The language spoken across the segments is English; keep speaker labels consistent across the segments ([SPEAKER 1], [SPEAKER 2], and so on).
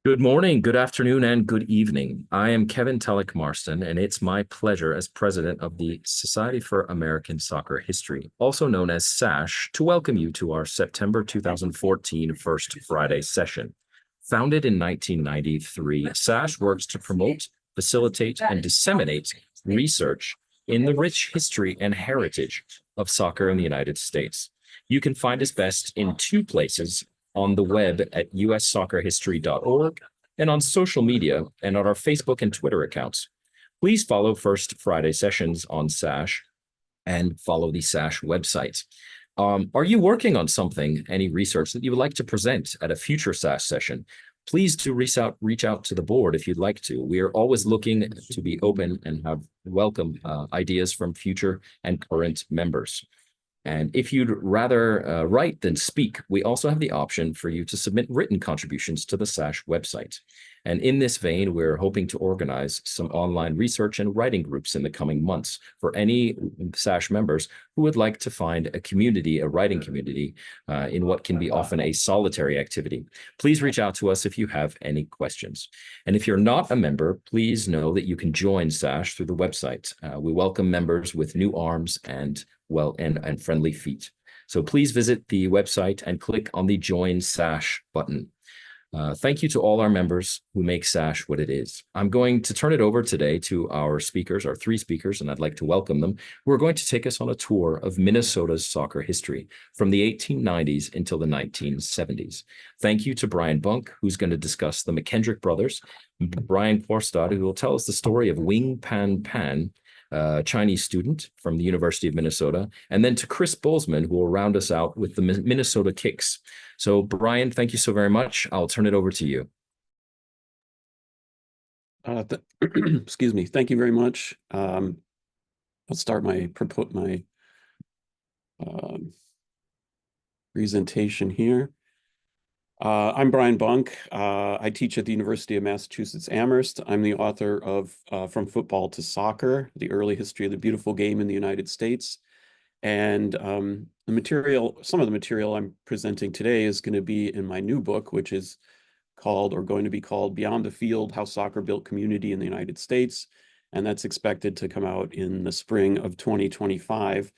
[SPEAKER 1] Good morning, good afternoon, and good evening. I am Kevin Telek Marston, and it's my pleasure as president of the Society for American Soccer History, also known as SASH, to welcome you to our September 2014 First Friday session. Founded in 1993, SASH works to promote, facilitate, and disseminate research in the rich history and heritage of soccer in the United States. You can find us best in two places: on the web at ussoccerhistory.org and on social media and on our Facebook and Twitter accounts. Please follow First Friday sessions on SASH and follow the SASH website. Are you working on something, any research that you would like to present at a future SASH session? Please do reach out to the board if you'd like to. We are always looking to be open and have welcome ideas from future and current members. And if you'd rather write than speak, we also have the option for you to submit written contributions to the SASH website. And in this vein, we're hoping to organize some online research and writing groups in the coming months for any SASH members who would like to find a community, a writing community, in what can be often a solitary activity. Please reach out to us if you have any questions. And if you're not a member, please know that you can join SASH through the website. We welcome members with new arms and friendly feet. So please visit the website and click on the Join SASH button. Thank you to all our members who make SASH what it is. I'm going to turn it over today to our speakers, our three speakers, and I'd like to welcome them. We're going to take us on a tour of Minnesota's soccer history from the 1890s until the 1970s. Thank you to Brian Bunk, who's going to discuss the McKendrick brothers, Brian Quarstad, who will tell us the story of Wing Pan Pan, Chinese student from the University of Minnesota, and then to Chris Bolsmann, who will round us out with the Minnesota Kicks. So, Brian, thank you so very much. I'll turn it over to you.
[SPEAKER 2] Excuse me. Thank you very much. I'll start my presentation here. I'm Brian Bunk. I teach at the University of Massachusetts Amherst. I'm the author of From Football to Soccer, the early history of the beautiful game in the United States. And some of the material I'm presenting today is going to be in my new book, which is going to be called Beyond the Field, How Soccer Built Community in the United States. And that's expected to come out in the spring of 2025.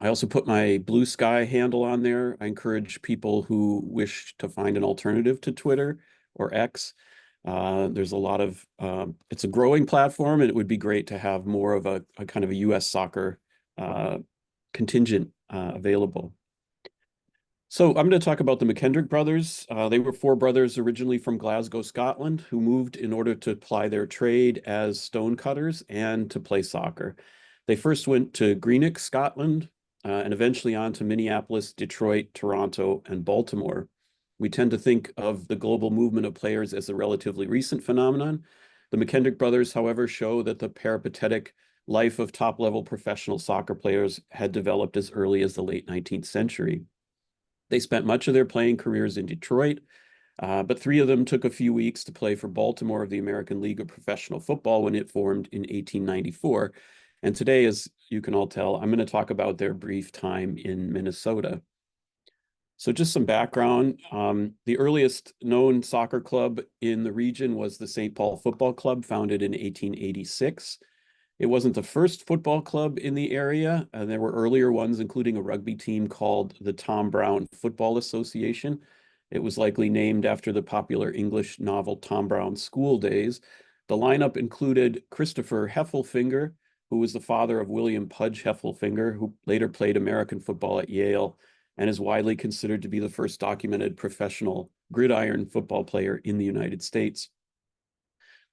[SPEAKER 2] I also put my Blue Sky handle on there. I encourage people who wish to find an alternative to Twitter or X. There's a lot of, it's a growing platform, and it would be great to have more of a kind of a US soccer contingent available. So I'm going to talk about the McKendrick brothers. They were four brothers originally from Glasgow, Scotland, who moved in order to ply their trade as stonecutters and to play soccer. They first went to Greenock, Scotland, and eventually on to Minneapolis, Detroit, Toronto, and Baltimore. We tend to think of the global movement of players as a relatively recent phenomenon. The McKendrick brothers, however, show that the peripatetic life of top-level professional soccer players had developed as early as the late 19th century. They spent much of their playing careers in Detroit, but three of them took a few weeks to play for Baltimore of the American League of Professional Football when it formed in 1894. And today, as you can all tell, I'm going to talk about their brief time in Minnesota. So just some background. The earliest known soccer club in the region was the St. Paul Football Club, founded in 1886. It wasn't the first football club in the area. There were earlier ones, including a rugby team called the Tom Brown Football Association. It was likely named after the popular English novel Tom Brown's School Days. The lineup included Christopher Heffelfinger, who was the father of William Pudge Heffelfinger, who later played American football at Yale and is widely considered to be the first documented professional gridiron football player in the United States.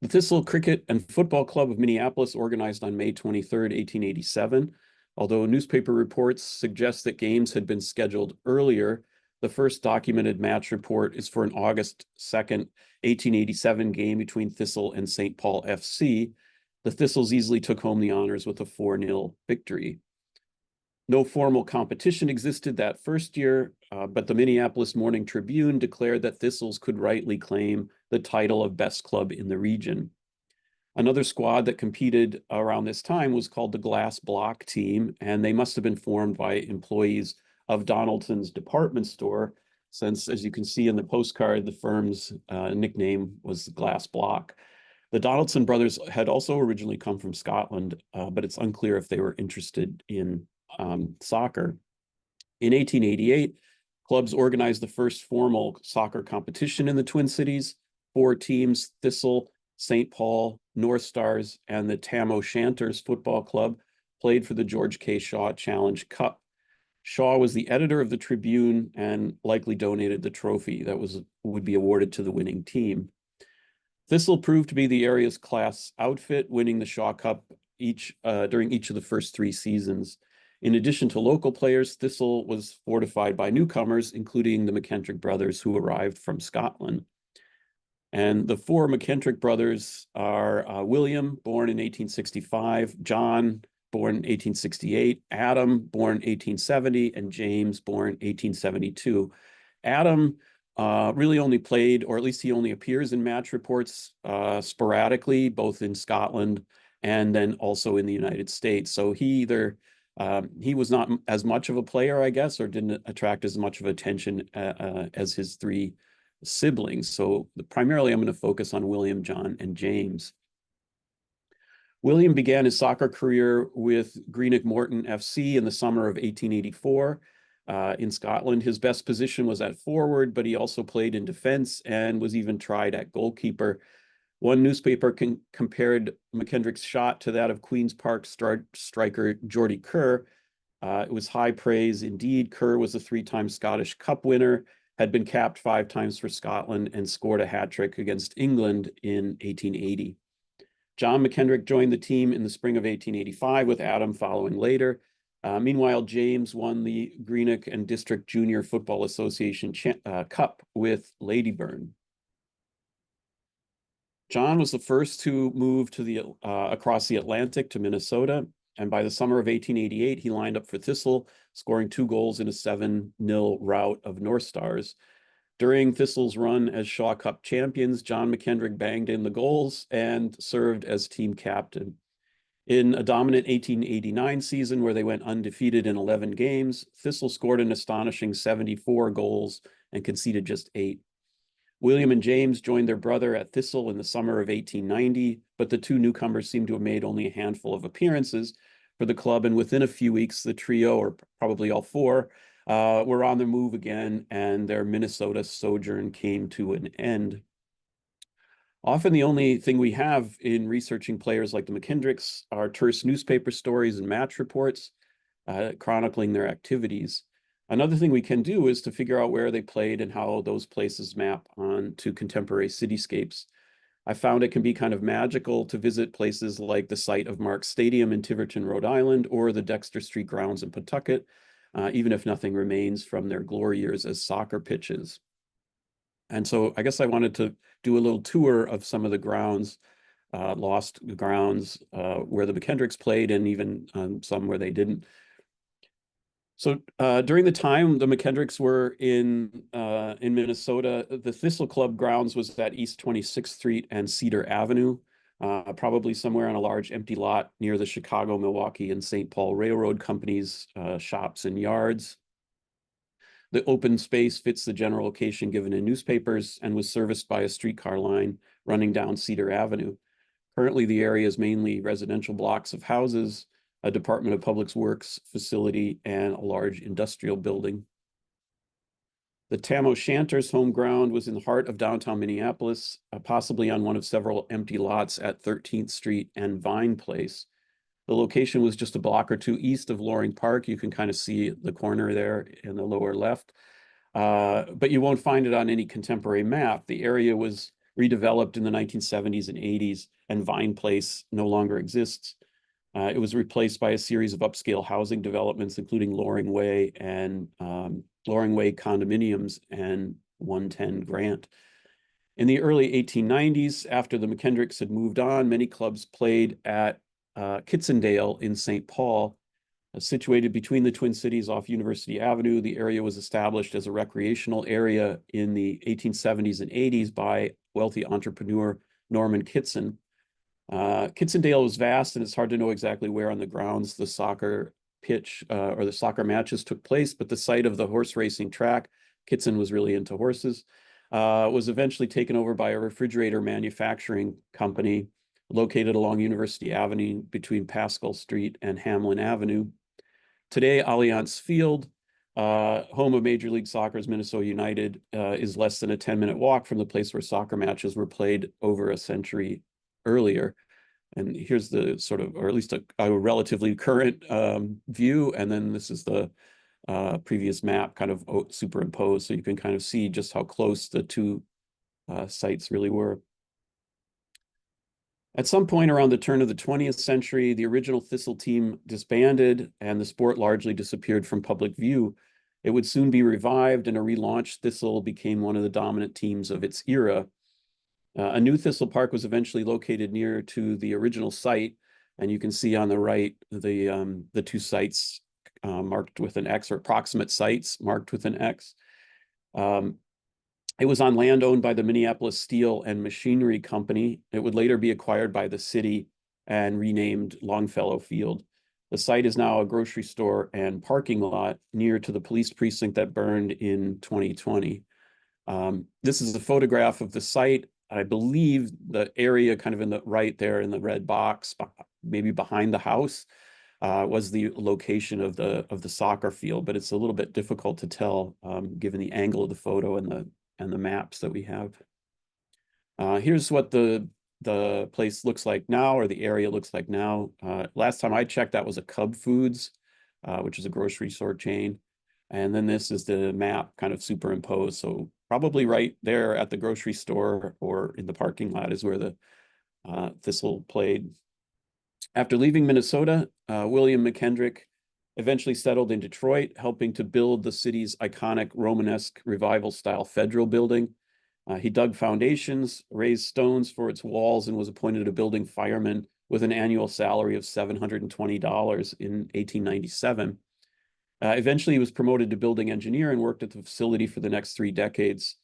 [SPEAKER 2] The Thistle Cricket and Football Club of Minneapolis organized on May 23, 1887. Although newspaper reports suggest that games had been scheduled earlier, the first documented match report is for an August 2nd, 1887 game between Thistle and St. Paul FC. The Thistles easily took home the honors with a 4-0 victory. No formal competition existed that first year, but the Minneapolis Morning Tribune declared that Thistles could rightly claim the title of best club in the region. Another squad that competed around this time was called the Glass Block Team, and they must have been formed by employees of Donaldson's department store. since, as you can see in the postcard, the firm's nickname was the Glass Block. The Donaldson brothers had also originally come from Scotland, but it's unclear if they were interested in soccer. In 1888, clubs organized the first formal soccer competition in the Twin Cities. 4 teams, Thistle, St. Paul, North Stars, and the Tam O'Shanters Football Club, played for the George K. Shaw Challenge Cup. Shaw was the editor of the Tribune and likely donated the trophy that would be awarded to the winning team. Thistle proved to be the area's class outfit, winning the Shaw Cup during each of the first 3 seasons. In addition to local players, Thistle was fortified by newcomers, including the McKendrick brothers, who arrived from Scotland. And the 4 McKendrick brothers are William, born in 1865, John, born in 1868, Adam, born 1870, and James, born 1872. Adam really only played, or at least he only appears in match reports sporadically, both in Scotland and then also in the United States. So he was not as much of a player, I guess, or didn't attract as much of attention as his 3 siblings. So primarily I'm going to focus on William, John, and James. William began his soccer career with Greenock Morton FC in the summer of 1884 in Scotland. His best position was at forward, but he also played in defense and was even tried at goalkeeper. One newspaper compared McKendrick's shot to that of Queen's Park striker Geordie Kerr. It was high praise indeed. Kerr was a 3-time Scottish Cup winner, had been capped 5 times for Scotland, and scored a hat-trick against England in 1880. John McKendrick joined the team in the spring of 1885, with Adam following later. Meanwhile, James won the Greenock and District Junior Football Association Cup with Ladyburn. John was the first to move to across the Atlantic to Minnesota, and by the summer of 1888, he lined up for Thistle, scoring 2 goals in a 7-0 rout of North Stars. During Thistle's run as Shaw Cup champions, John McKendrick banged in the goals and served as team captain. In a dominant 1889 season where they went undefeated in 11 games, Thistle scored an astonishing 74 goals and conceded just 8. William and James joined their brother at Thistle in the summer of 1890, but the 2 newcomers seemed to have made only a handful of appearances for the club, and within a few weeks, the trio, or probably all 4, were on the move again, and their Minnesota sojourn came to an end. Often the only thing we have in researching players like the McKendricks are terse newspaper stories and match reports chronicling their activities. Another thing we can do is to figure out where they played and how those places map onto contemporary cityscapes. I found it can be kind of magical to visit places like the site of Mark's Stadium in Tiverton, Rhode Island, or the Dexter Street grounds in Pawtucket, even if nothing remains from their glory years as soccer pitches. And so I guess I wanted to do a little tour of some of the grounds, lost grounds where the McKendricks played, and even some where they didn't. So during the time the McKendricks were in Minnesota, the Thistle Club grounds was at East 26th Street and Cedar Avenue, probably somewhere on a large empty lot near the Chicago, Milwaukee, and St. Paul Railroad Company's shops and yards. The open space fits the general location given in newspapers and was serviced by a streetcar line running down Cedar Avenue. Currently, the area is mainly residential blocks of houses, a Department of Public Works facility, and a large industrial building. The Tam O'Shanters' home ground was in the heart of downtown Minneapolis, possibly on one of several empty lots at 13th Street and Vine Place. The location was just a block or 2 east of Loring Park. You can kind of see the corner there in the lower left, but you won't find it on any contemporary map. The area was redeveloped in the 1970s and 80s, and Vine Place no longer exists. It was replaced by a series of upscale housing developments, including Loring Way and Loring Way condominiums and 110 Grant. In the early 1890s, after the McKendricks had moved on, many clubs played at Kitsendale in St. Paul. Situated between the Twin Cities off University Avenue, the area was established as a recreational area in the 1870s and 80s by wealthy entrepreneur Norman Kitson. Kitsendale was vast, and it's hard to know exactly where on the grounds the soccer pitch or the soccer matches took place, but the site of the horse racing track Kitson was really into horses. Was eventually taken over by a refrigerator manufacturing company located along University Avenue between Pascal Street and Hamlin Avenue. Today, Allianz Field, home of Major League Soccer's Minnesota United, is less than a 10-minute walk from the place where soccer matches were played over a century earlier. And here's the sort of, or at least a relatively current view. And then this is the previous map kind of superimposed. So you can kind of see just how close the two sites really were. At some point around the turn of the 20th century, the original Thistle team disbanded and the sport largely disappeared from public view. It would soon be revived, and a relaunched Thistle became one of the dominant teams of its era. A new Thistle Park was eventually located near to the original site, and you can see on the right the two sites marked with an X, or approximate sites marked with an X. It was on land owned by the Minneapolis Steel and Machinery Company. It would later be acquired by the city and renamed Longfellow Field. The site is now a grocery store and parking lot near to the police precinct that burned in 2020. This is a photograph of the site. I believe the area kind of in the right there in the red box, maybe behind the house, was the location of the soccer field, but it's a little bit difficult to tell given the angle of the photo and the maps that we have. Here's what the place looks like now, or the area looks like now. Last time I checked, that was a Cub Foods, which is a grocery store chain. And then this is the map kind of superimposed. So probably right there at the grocery store or in the parking lot is where the Thistle played. After leaving Minnesota, William McKendrick eventually settled in Detroit, helping to build the city's iconic Romanesque revival-style federal building. He dug foundations, raised stones for its walls, and was appointed a building fireman with an annual salary of $720 in 1897. Eventually, he was promoted to building engineer and worked at the facility for the next 3 decades.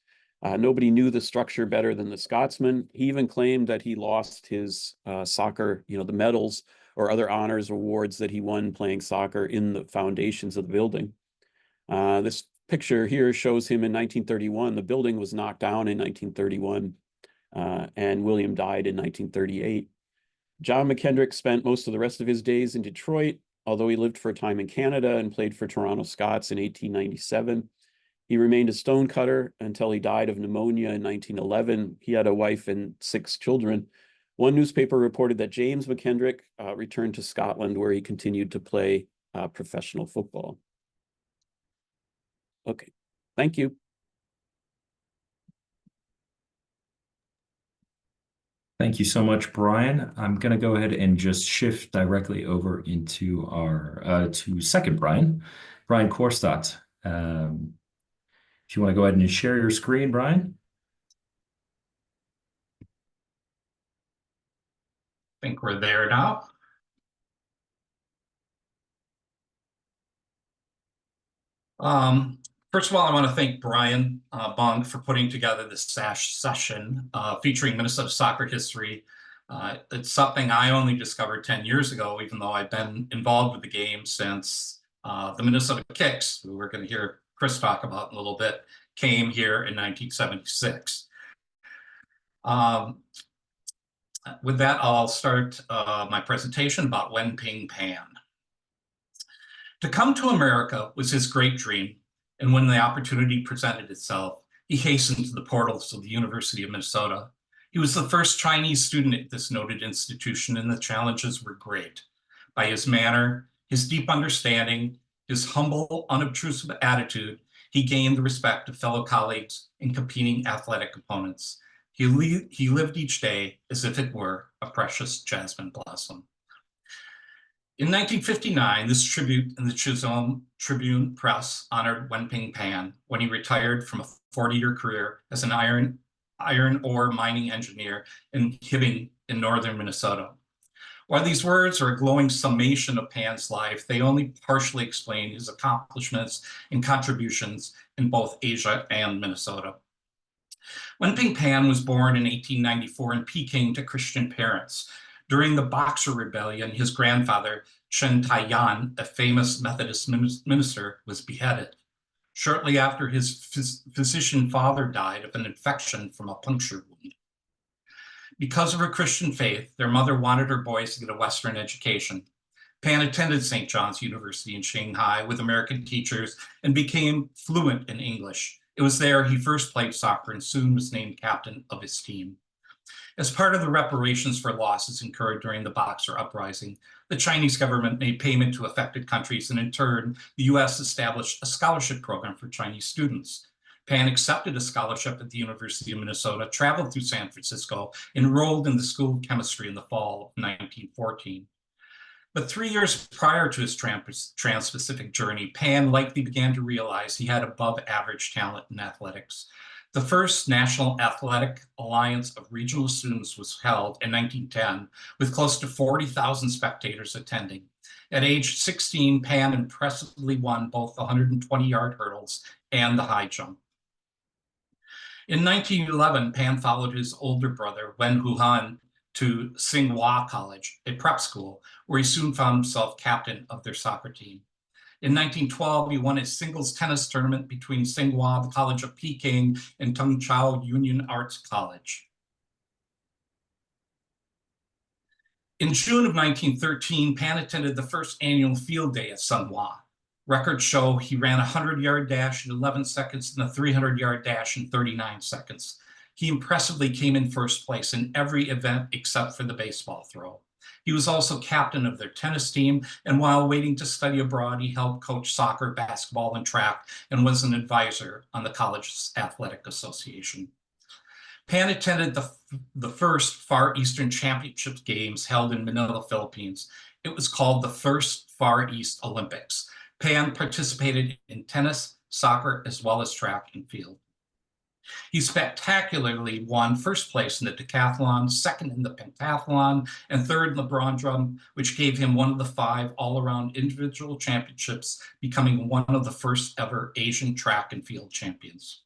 [SPEAKER 2] Nobody knew the structure better than the Scotsman. He even claimed that he lost his soccer, the medals or other honors or awards that he won playing soccer in the foundations of the building. This picture here shows him in 1931. The building was knocked down in 1931, and William died in 1938. John McKendrick spent most of the rest of his days in Detroit, although he lived for a time in Canada and played for Toronto Scots in 1897. He remained a stonecutter until he died of pneumonia in 1911. He had a wife and 6 children. One newspaper reported that James McKendrick returned to Scotland, where he continued to play professional football. Okay, thank you.
[SPEAKER 1] Thank you so much, Brian. I'm going to go ahead and just shift directly over into our to second Brian Quarstad. If you want to go ahead and share your screen, Brian.
[SPEAKER 3] I think we're there now. First of all, I want to thank Brian Bunk for putting together this SASH session featuring Minnesota soccer history. It's something I only discovered 10 years ago, even though I've been involved with the game since the Minnesota Kicks, who we're going to hear Chris talk about in a little bit, came here in 1976. With that, I'll start my presentation about Wen Ping Pan. To come to America was his great dream, and when the opportunity presented itself, he hastened to the portals of the University of Minnesota. He was the first Chinese student at this noted institution, and the challenges were great. By his manner, his deep understanding, his humble, unobtrusive attitude, he gained the respect of fellow colleagues and competing athletic opponents. He lived each day as if it were a precious jasmine blossom. In 1959, this tribute in the Chisholm Tribune Press honored Wen Ping Pan when he retired from a 40-year career as an iron ore mining engineer in Hibbing in northern Minnesota. While these words are a glowing summation of Pan's life, they only partially explain his accomplishments and contributions in both Asia and Minnesota. Wen Ping Pan was born in 1894 in Peking to Christian parents. During the Boxer Rebellion, his grandfather, Chen Tai-yan, a famous Methodist minister, was beheaded. shortly after his physician father died of an infection from a puncture wound. Because of her Christian faith, their mother wanted her boys to get a Western education. Pan attended St. John's University in Shanghai with American teachers and became fluent in English. It was there he first played soccer and soon was named captain of his team. As part of the reparations for losses incurred during the Boxer Uprising, the Chinese government made payment to affected countries, and in turn, the US established a scholarship program for Chinese students. Pan accepted a scholarship at the University of Minnesota, traveled through San Francisco, enrolled in the School of Chemistry in the fall of 1914. But 3 years prior to his trans-Pacific journey, Pan likely began to realize he had above-average talent in athletics. The first National Athletic Alliance of Regional Students was held in 1910, with close to 40,000 spectators attending. At age 16, Pan impressively won both the 120-yard hurdles and the high jump. In 1911, Pan followed his older brother, Wen Huan, to Tsinghua College, a prep school, where he soon found himself captain of their soccer team. In 1912, he won a singles tennis tournament between Tsinghua, the College of Peking, and Tongchao Union Arts College. In June of 1913, Pan attended the first annual field day at Tsinghua. Records show he ran a 100-yard dash in 11 seconds and a 300-yard dash in 39 seconds. He impressively came in first place in every event except for the baseball throw. He was also captain of their tennis team, and while waiting to study abroad, he helped coach soccer, basketball, and track, and was an advisor on the college's athletic association. Pan attended the first Far Eastern Championship Games held in Manila, Philippines. It was called the First Far East Olympics. Pan participated in tennis, soccer, as well as track and field. He spectacularly won first place in the decathlon, second in the pentathlon, and third in the bronze drum, which gave him one of the 5 all-around individual championships, becoming one of the first ever Asian track and field champions.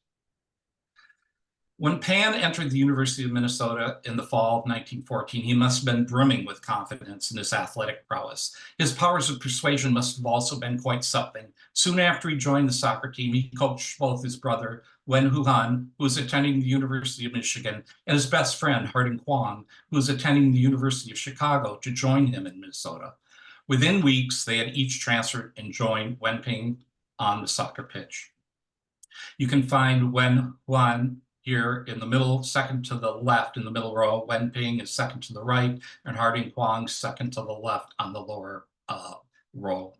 [SPEAKER 3] When Pan entered the University of Minnesota in the fall of 1914, he must have been brimming with confidence in his athletic prowess. His powers of persuasion must have also been quite something. Soon after he joined the soccer team, he coached both his brother, Wen Huan, who was attending the University of Michigan, and his best friend, Harding Kwong, who was attending the University of Chicago, to join him in Minnesota. Within weeks, they had each transferred and joined Wenping on the soccer pitch. You can find Wen Huan here in the middle, second to the left in the middle row. Wenping is second to the right, and Harding Kwong second to the left on the lower row.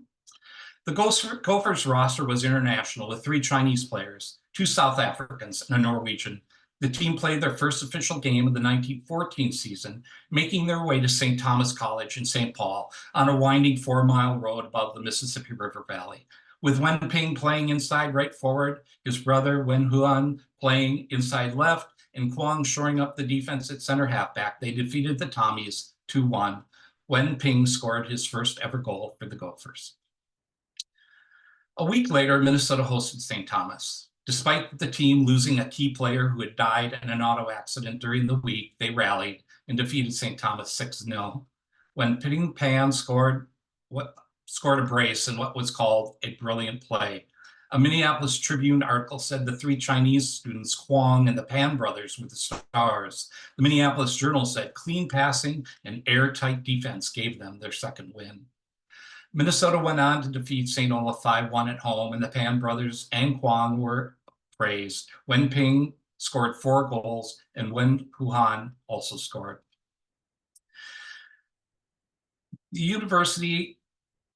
[SPEAKER 3] The Gophers roster was international with 3 Chinese players, 2 South Africans, and a Norwegian. The team played their first official game of the 1914 season, making their way to St. Thomas College in St. Paul on a winding 4-mile road above the Mississippi River Valley. With Wenping playing inside right forward, his brother Wen Huan playing inside left, and Kwong shoring up the defense at center halfback, they defeated the Tommies 2-1. Wenping scored his first ever goal for the Gophers. A week later, Minnesota hosted St. Thomas. Despite the team losing a key player who had died in an auto accident during the week, they rallied and defeated St. Thomas 6-0. When Pan scored a brace in what was called a brilliant play. A Minneapolis Tribune article said the 3 Chinese students, Kwong and the Pan brothers, were the stars. The Minneapolis Journal said clean passing and airtight defense gave them their second win. Minnesota went on to defeat St. Olaf 5-1 at home, and the Pan brothers and Kwong were praised. Wenping scored 4 goals, and Wen Huan also scored. The university,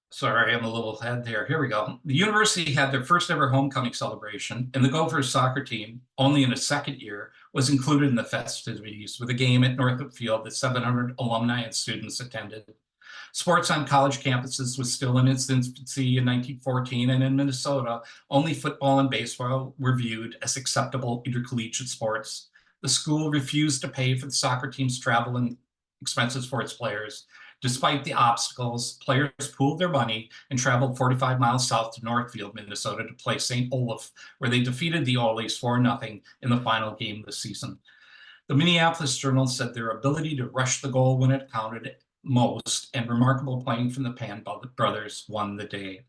[SPEAKER 3] sorry, I'm a little ahead there. Here we go. The university had their first ever homecoming celebration, and the Gophers soccer team, only in its second year, was included in the festivities with a game at Northrop Field that 700 alumni and students attended. Sports on college campuses was still in its infancy in 1914, and in Minnesota, only football and baseball were viewed as acceptable intercollegiate sports. The school refused to pay for the soccer team's travel and expenses for its players. Despite the obstacles, players pooled their money and traveled 45 miles south to Northfield, Minnesota to play St. Olaf, where they defeated the Ole's 4-0 in the final game of the season. The Minneapolis Journal said their ability to rush the goal when it counted most and remarkable playing from the Pan brothers won the day.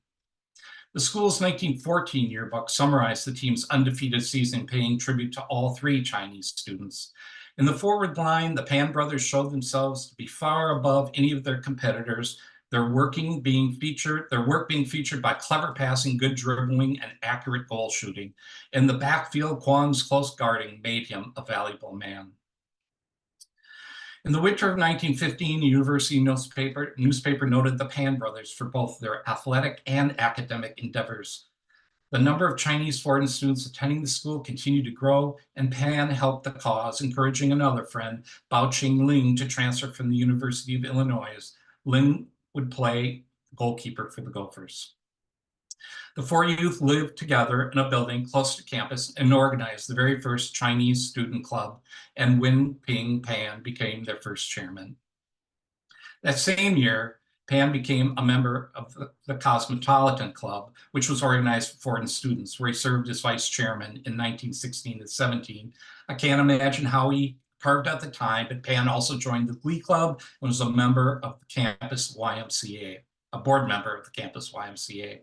[SPEAKER 3] The school's 1914 yearbook summarized the team's undefeated season, paying tribute to all three Chinese students. In the forward line, the Pan brothers showed themselves to be far above any of their competitors, their work being featured by clever passing, good dribbling, and accurate goal shooting. In the backfield, Kwon's close guarding made him a valuable man. In the winter of 1915, the university newspaper noted the Pan brothers for both their athletic and academic endeavors. The number of Chinese foreign students attending the school continued to grow, and Pan helped the cause, encouraging another friend, Bao Qing-ling, to transfer from the University of Illinois. Ling would play goalkeeper for the Gophers. The four youth lived together in a building close to campus and organized the very first Chinese student club, and Wenping Pan became their first chairman. That same year, Pan became a member of the Cosmopolitan Club, which was organized for foreign students, where he served as vice chairman in 1916 and 17. I can't imagine how he carved out the time, but Pan also joined the Glee Club and was a member of the campus YMCA, a board member of the campus YMCA.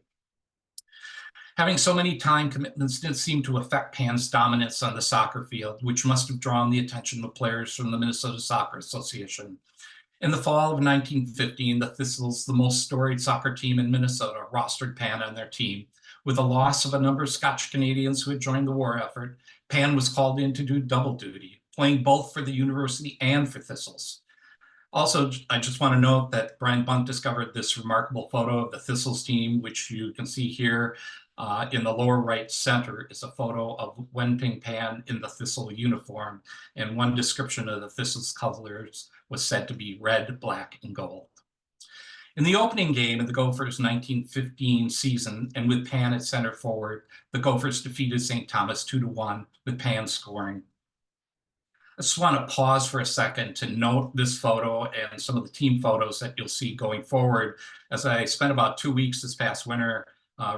[SPEAKER 3] Having so many time commitments did seem to affect Pan's dominance on the soccer field, which must have drawn the attention of players from the Minnesota Soccer Association. In the fall of 1915, the Thistles, the most storied soccer team in Minnesota, rostered Pan on their team. With the loss of a number of Scotch Canadians who had joined the war effort, Pan was called in to do double duty, playing both for the university and for Thistles. Also, I just want to note that Brian Bunk discovered this remarkable photo of the Thistles team, which you can see here. In the lower right center is a photo of Wenping Pan in the Thistle uniform, and one description of the Thistle's colors was said to be red, black, and gold. In the opening game of the Gophers' 1915 season, and with Pan at center forward, the Gophers defeated St. Thomas 2-1, with Pan scoring. I just want to pause for a second to note this photo and some of the team photos that you'll see going forward, as I spent about 2 weeks this past winter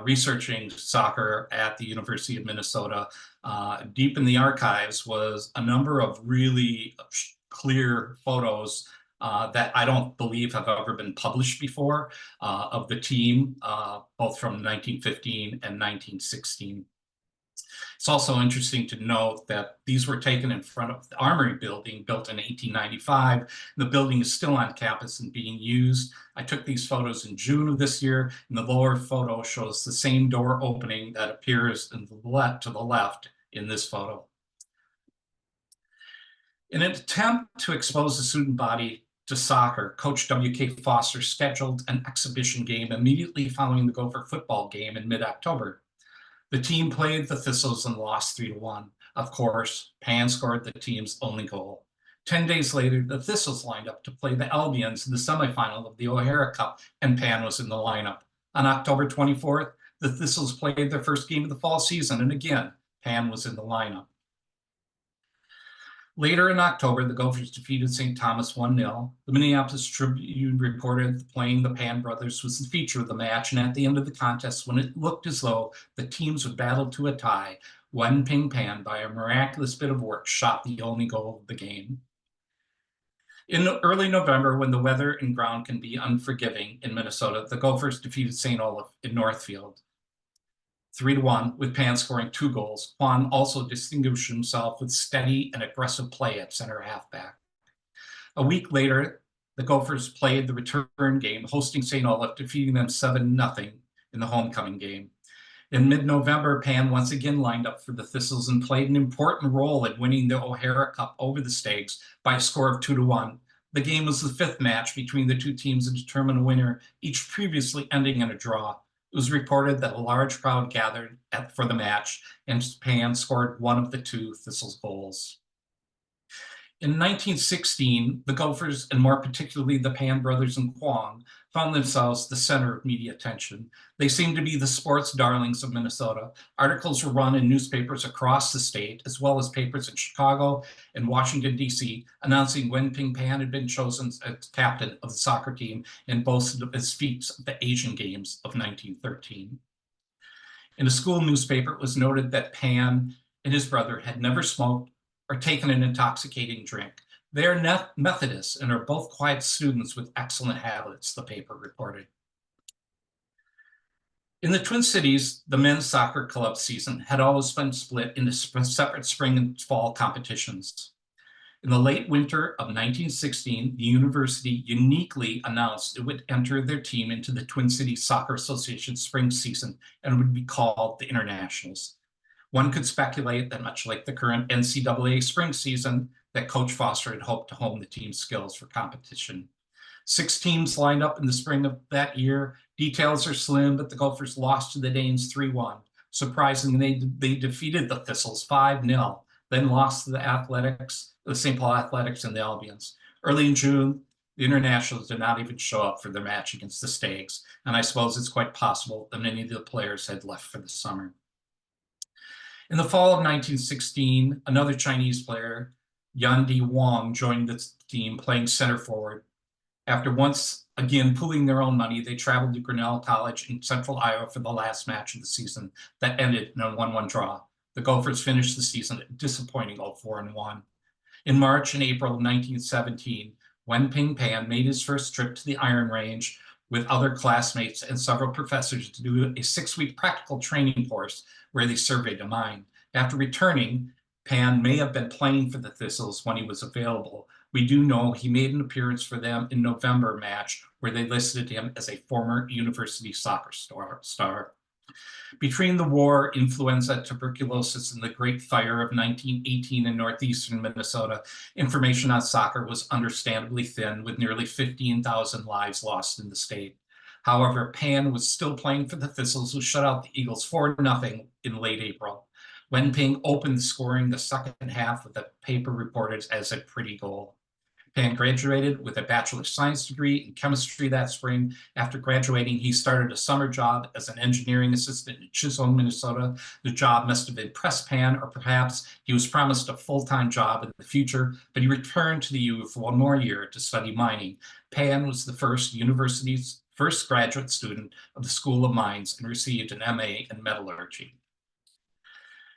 [SPEAKER 3] researching soccer at the University of Minnesota. Deep in the archives was a number of really clear photos that I don't believe have ever been published before of the team, both from 1915 and 1916. It's also interesting to note that these were taken in front of the Armory building, built in 1895. The building is still on campus and being used. I took these photos in June of this year, and the lower photo shows the same door opening that appears to the left in this photo. In an attempt to expose the student body to soccer, Coach W.K. Foster scheduled an exhibition game immediately following the Gopher football game in mid-October. The team played the Thistles and lost 3-1. Of course, Pan scored the team's only goal. 10 days later, the Thistles lined up to play the Albions in the semifinal of the O'Hara Cup, and Pan was in the lineup. On October 24th, the Thistles played their first game of the fall season, and again, Pan was in the lineup. Later in October, the Gophers defeated St. Thomas 1-0. The Minneapolis Tribune reported that playing the Pan brothers was the feature of the match, and at the end of the contest, when it looked as though the teams would battle to a tie, Wenping Pan, by a miraculous bit of work, shot the only goal of the game. In early November, when the weather and ground can be unforgiving in Minnesota, the Gophers defeated St. Olaf in Northfield 3-1, with Pan scoring 2 goals. Kwon also distinguished himself with steady and aggressive play at center halfback. A week later, the Gophers played the return game, hosting St. Olaf, defeating them 7-0 in the homecoming game. In mid-November, Pan once again lined up for the Thistles and played an important role in winning the O'Hara Cup over the Stags by a score of 2-1. The game was the 5th match between the two teams to determine a winner, each previously ending in a draw. It was reported that a large crowd gathered for the match, and Pan scored one of the 2 Thistles goals. In 1916, the Gophers, and more particularly the Pan brothers and Kwon, found themselves the center of media attention. They seemed to be the sports darlings of Minnesota. Articles were run in newspapers across the state, as well as papers in Chicago and Washington, D.C., announcing Wenping Pan had been chosen as captain of the soccer team and boasted of his feats at the Asian Games of 1913. In a school newspaper, it was noted that Pan and his brother had never smoked or taken an intoxicating drink. They are Methodists and are both quiet students with excellent habits, the paper reported. In the Twin Cities, the men's soccer club season had always been split into separate spring and fall competitions. In the late winter of 1916, the university uniquely announced it would enter their team into the Twin Cities Soccer Association spring season and would be called the Internationals. One could speculate that, much like the current NCAA spring season, that Coach Foster had hoped to hone the team's skills for competition. 6 teams lined up in the spring of that year. Details are slim, but the Gophers lost to the Danes 3-1. Surprisingly, they defeated the Thistles 5-0, then lost to the St. Paul Athletics and the Albions. Early in June, the Internationals did not even show up for their match against the Stags, and I suppose it's quite possible that many of the players had left for the summer. In the fall of 1916, another Chinese player, Yandi Wang, joined the team playing center forward. After once again pooling their own money, they traveled to Grinnell College in central Iowa for the last match of the season that ended in a 1-1 draw. The Gophers finished the season at a disappointing 0-4-1. In March and April of 1917, Wenping Pan made his first trip to the Iron Range with other classmates and several professors to do a 6-week practical training course where they surveyed a mine. After returning, Pan may have been playing for the Thistles when he was available. We do know he made an appearance for them in November match where they listed him as a former university soccer star. Between the war, influenza, tuberculosis, and the Great Fire of 1918 in northeastern Minnesota, information on soccer was understandably thin, with nearly 15,000 lives lost in the state. However, Pan was still playing for the Thistles, who shut out the Eagles 4-0 in late April. Wenping opened scoring the second half with the paper reported as a pretty goal. Pan graduated with a Bachelor of Science degree in chemistry that spring. After graduating, he started a summer job as an engineering assistant in Chisholm, Minnesota. The job must have impressed Pan, or perhaps he was promised a full-time job in the future, but he returned to the U for 1 more year to study mining. Pan was the university's first graduate student of the School of Mines and received an MA in metallurgy.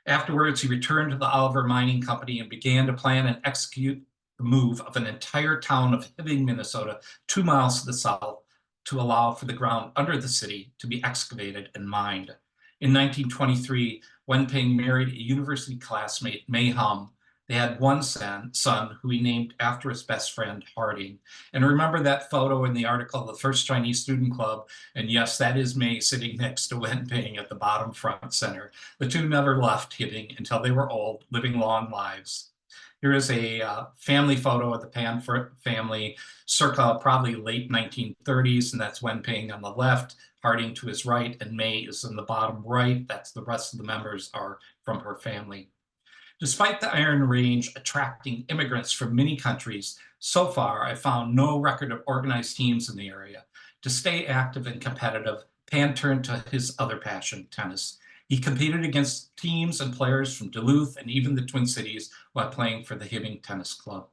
[SPEAKER 3] Afterwards, he returned to the Oliver Mining Company and began to plan and execute the move of an entire town of Hibbing, Minnesota, 2 miles to the south, to allow for the ground under the city to be excavated and mined. In 1923, Wenping married a university classmate, May Hum. They had one son who he named after his best friend, Harding. And remember that photo in the article, The First Chinese Student Club? And yes, that is May sitting next to Wenping at the bottom front center. The two never left Hibbing until they were old, living long lives. Here is a family photo of the Pan family circa probably late 1930s, and that's Wenping on the left, Harding to his right, and May is in the bottom right. That's the rest of the members are from her family. Despite the Iron Range attracting immigrants from many countries, so far I found no record of organized teams in the area. To stay active and competitive, Pan turned to his other passion, tennis. He competed against teams and players from Duluth and even the Twin Cities while playing for the Hibbing Tennis Club.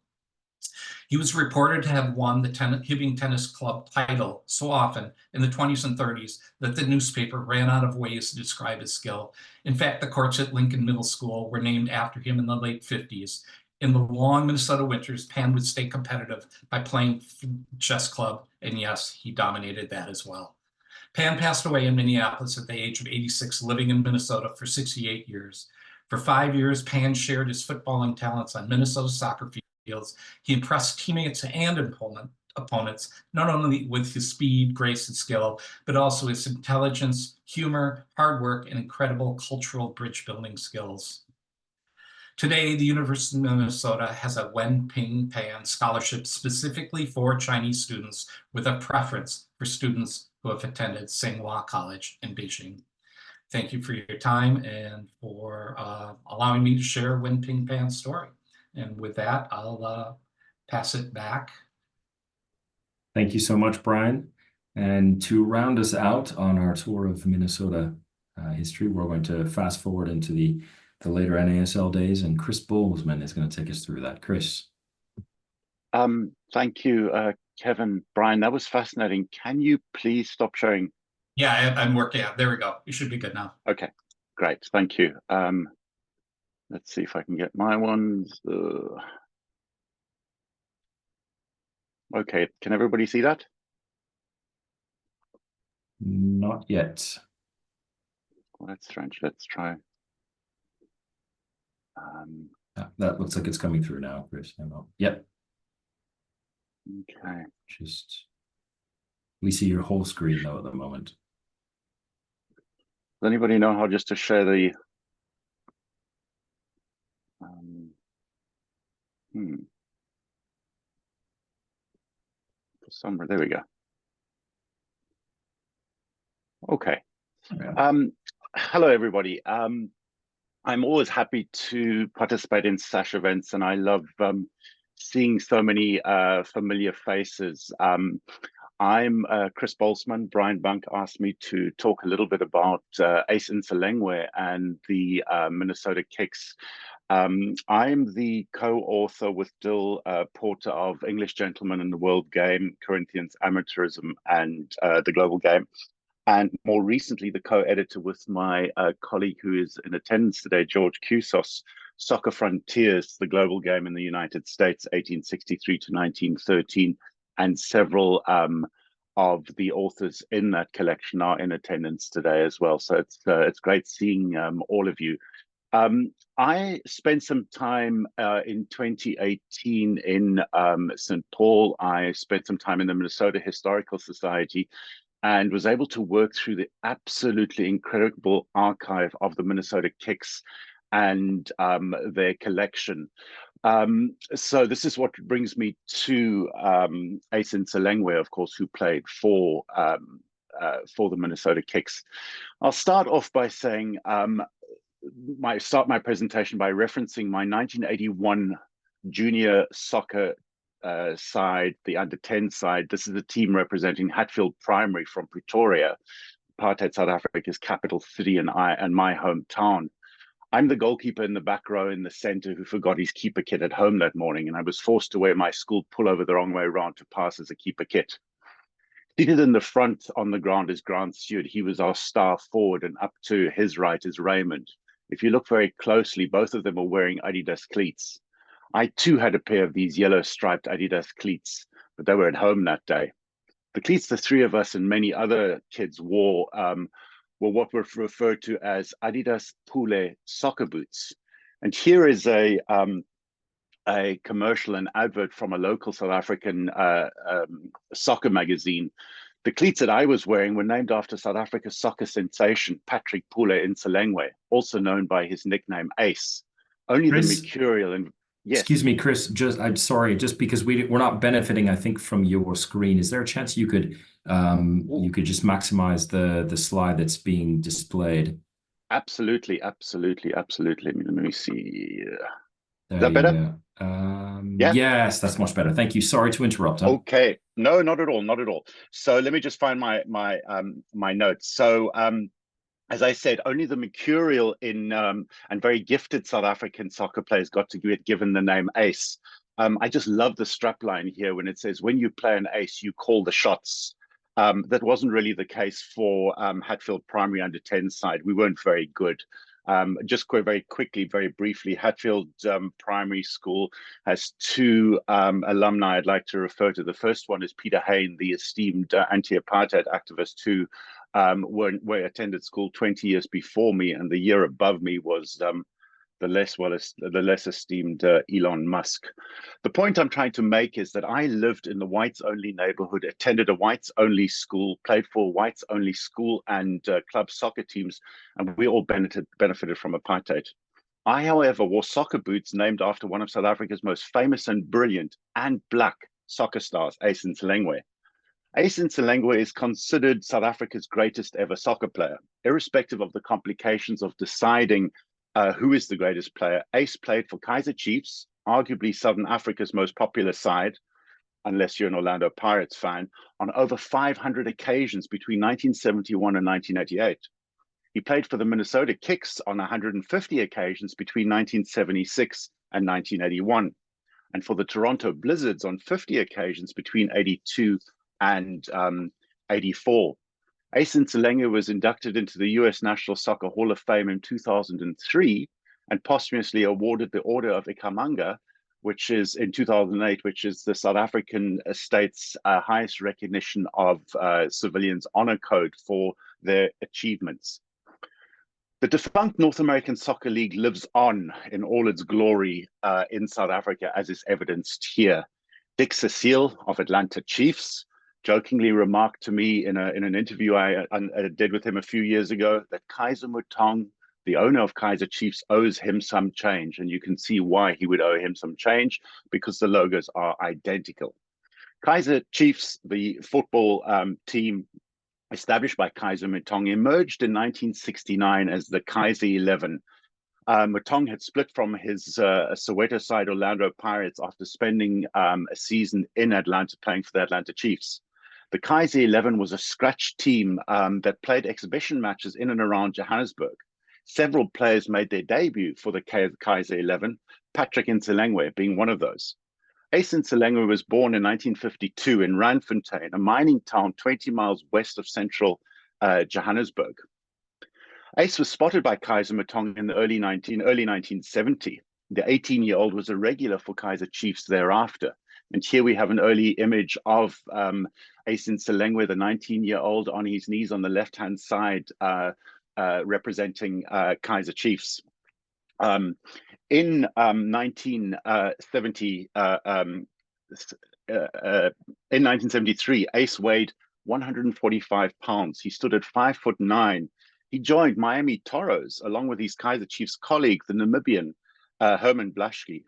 [SPEAKER 3] He was reported to have won the Hibbing Tennis Club title so often in the 20s and 30s that the newspaper ran out of ways to describe his skill. In fact, the courts at Lincoln Middle School were named after him in the late 50s. In the long Minnesota winters, Pan would stay competitive by playing for the chess club, and yes, he dominated that as well. Pan passed away in Minneapolis at the age of 86, living in Minnesota for 68 years. For 5 years, Pan shared his footballing talents on Minnesota soccer fields. He impressed teammates and opponents, not only with his speed, grace, and skill, but also his intelligence, humor, hard work, and incredible cultural bridge-building skills. Today, the University of Minnesota has a Wenping Pan scholarship specifically for Chinese students, with a preference for students who have attended Tsinghua College in Beijing. Thank you for your time and for allowing me to share Wenping Pan's story. And with that, I'll pass it back.
[SPEAKER 1] Thank you so much, Brian. And to round us out on our tour of Minnesota history, we're going to fast forward into the later NASL days, and Chris Bolsmann is going to take us through that. Chris.
[SPEAKER 4] Thank you, Kevin, Brian. That was fascinating. Can you please stop sharing?
[SPEAKER 3] Yeah, I'm working out. There we go. You should be good now.
[SPEAKER 4] Okay, great. Thank you. Let's see if I can get my ones. Okay, can everybody see that?
[SPEAKER 1] Not yet.
[SPEAKER 4] Well, that's strange. Let's try.
[SPEAKER 1] That looks like it's coming through now, Chris. Yep.
[SPEAKER 4] Okay.
[SPEAKER 1] We see your whole screen though at the moment.
[SPEAKER 4] Does anybody know how just to share the for some, there we go. Okay. Hello, everybody. I'm always happy to participate in SASH events, and I love seeing so many familiar faces. I'm Chris Bolsmann. Brian Bunk asked me to talk a little bit about Ace Ntsoelengoe and the Minnesota Kicks. I'm the co-author with Dill Porter of English Gentlemen in the World Game, Corinthians Amateurism, and the Global Game. And more recently, the co-editor with my colleague who is in attendance today, George Cusos, Soccer Frontiers, the Global Game in the United States, 1863 to 1913, and several of the authors in that collection are in attendance today as well. So it's great seeing all of you. I spent some time in 2018 in St. Paul. I spent some time in the Minnesota Historical Society and was able to work through the absolutely incredible archive of the Minnesota Kicks and their collection. So this is what brings me to Ace Ntsoelengoe, of course, who played for the Minnesota Kicks. I'll start off by saying, start my presentation by referencing my 1981 junior soccer side, the under-10 side. This is a team representing Hatfield Primary from Pretoria, apartheid South Africa's capital city and my hometown. I'm the goalkeeper in the back row in the center who forgot his keeper kit at home that morning, and I was forced to wear my school pullover the wrong way around to pass as a keeper kit. Seated in the front on the ground is Grant Stewart. He was our star forward, and up to his right is Raymond. If you look very closely, both of them are wearing Adidas cleats. I too had a pair of these yellow striped Adidas cleats, but they were at home that day. The cleats the three of us and many other kids wore were what were referred to as Adidas Pule soccer boots. And here is a commercial, an advert from a local South African soccer magazine. The cleats that I was wearing were named after South Africa's soccer sensation, Patrick Pule Ntsoelengoe, also known by his nickname Ace. Only Chris, the mercurial and yes.
[SPEAKER 1] Excuse me, Chris, I'm sorry, just because we're not benefiting, I think, from your screen. Is there a chance you could just maximize the slide that's being displayed?
[SPEAKER 4] Absolutely. Let me see. Is that better?
[SPEAKER 1] Yeah. Yes, that's much better. Thank you. Sorry to interrupt. Huh?
[SPEAKER 4] Okay. No, not at all. So let me just find my notes. So as I said, only the mercurial and very gifted South African soccer players got to get given the name Ace. I just love the strapline here when it says, when you play an ace, you call the shots. That wasn't really the case for Hatfield Primary under-10 side. We weren't very good. Just very quickly, very briefly, Hatfield Primary School has two alumni I'd like to refer to. The first one is Peter Hain, the esteemed anti-apartheid activist who attended school 20 years before me, and the year above me was the less esteemed Elon Musk. The point I'm trying to make is that I lived in the whites-only neighborhood, attended a whites-only school, played for whites-only school and club soccer teams, and we all benefited from apartheid. I, however, wore soccer boots named after one of South Africa's most famous and brilliant and black soccer stars, Ace Ntsoelengoe. Ace Ntsoelengoe is considered South Africa's greatest ever soccer player, irrespective of the complications of deciding who is the greatest player. Ace played for Kaizer Chiefs, arguably Southern Africa's most popular side, unless you're an Orlando Pirates fan, on over 500 occasions between 1971 and 1988. He played for the Minnesota Kicks on 150 occasions between 1976 and 1981, and for the Toronto Blizzards on 50 occasions between 82 and 84. Ace Ntsoelengoe was inducted into the U.S. National Soccer Hall of Fame in 2003 and posthumously awarded the Order of Ikhamanga, which is in 2008, which is the South African state's highest recognition of civilians' honor code for their achievements. The defunct North American Soccer League lives on in all its glory in South Africa, as is evidenced here. Dick Cecile of Atlanta Chiefs jokingly remarked to me in an interview I did with him a few years ago that Kaiser Motaung, the owner of Kaiser Chiefs, owes him some change. And you can see why he would owe him some change, because the logos are identical. Kaiser Chiefs, the football team established by Kaiser Motaung, emerged in 1969 as the Kaiser 11. Motaung had split from his Soweto side, Orlando Pirates, after spending a season in Atlanta playing for the Atlanta Chiefs. The Kaiser 11 was a scratch team that played exhibition matches in and around Johannesburg. Several players made their debut for the Kaiser 11, Patrick Ntsoelengoe being one of those. Ace Ntsoelengoe was born in 1952 in Randfontein, a mining town 20 miles west of central Johannesburg. Ace was spotted by Kaiser Motaung in the early 1970. The 18-year-old was a regular for Kaiser Chiefs thereafter. And here we have an early image of Ace Ntsoelengoe, the 19-year-old, on his knees on the left-hand side, representing Kaiser Chiefs. In 1973, Ace weighed 145 pounds. He stood at 5'9". He joined Miami Toros along with his Kaiser Chiefs colleague, the Namibian Herman Blaschke.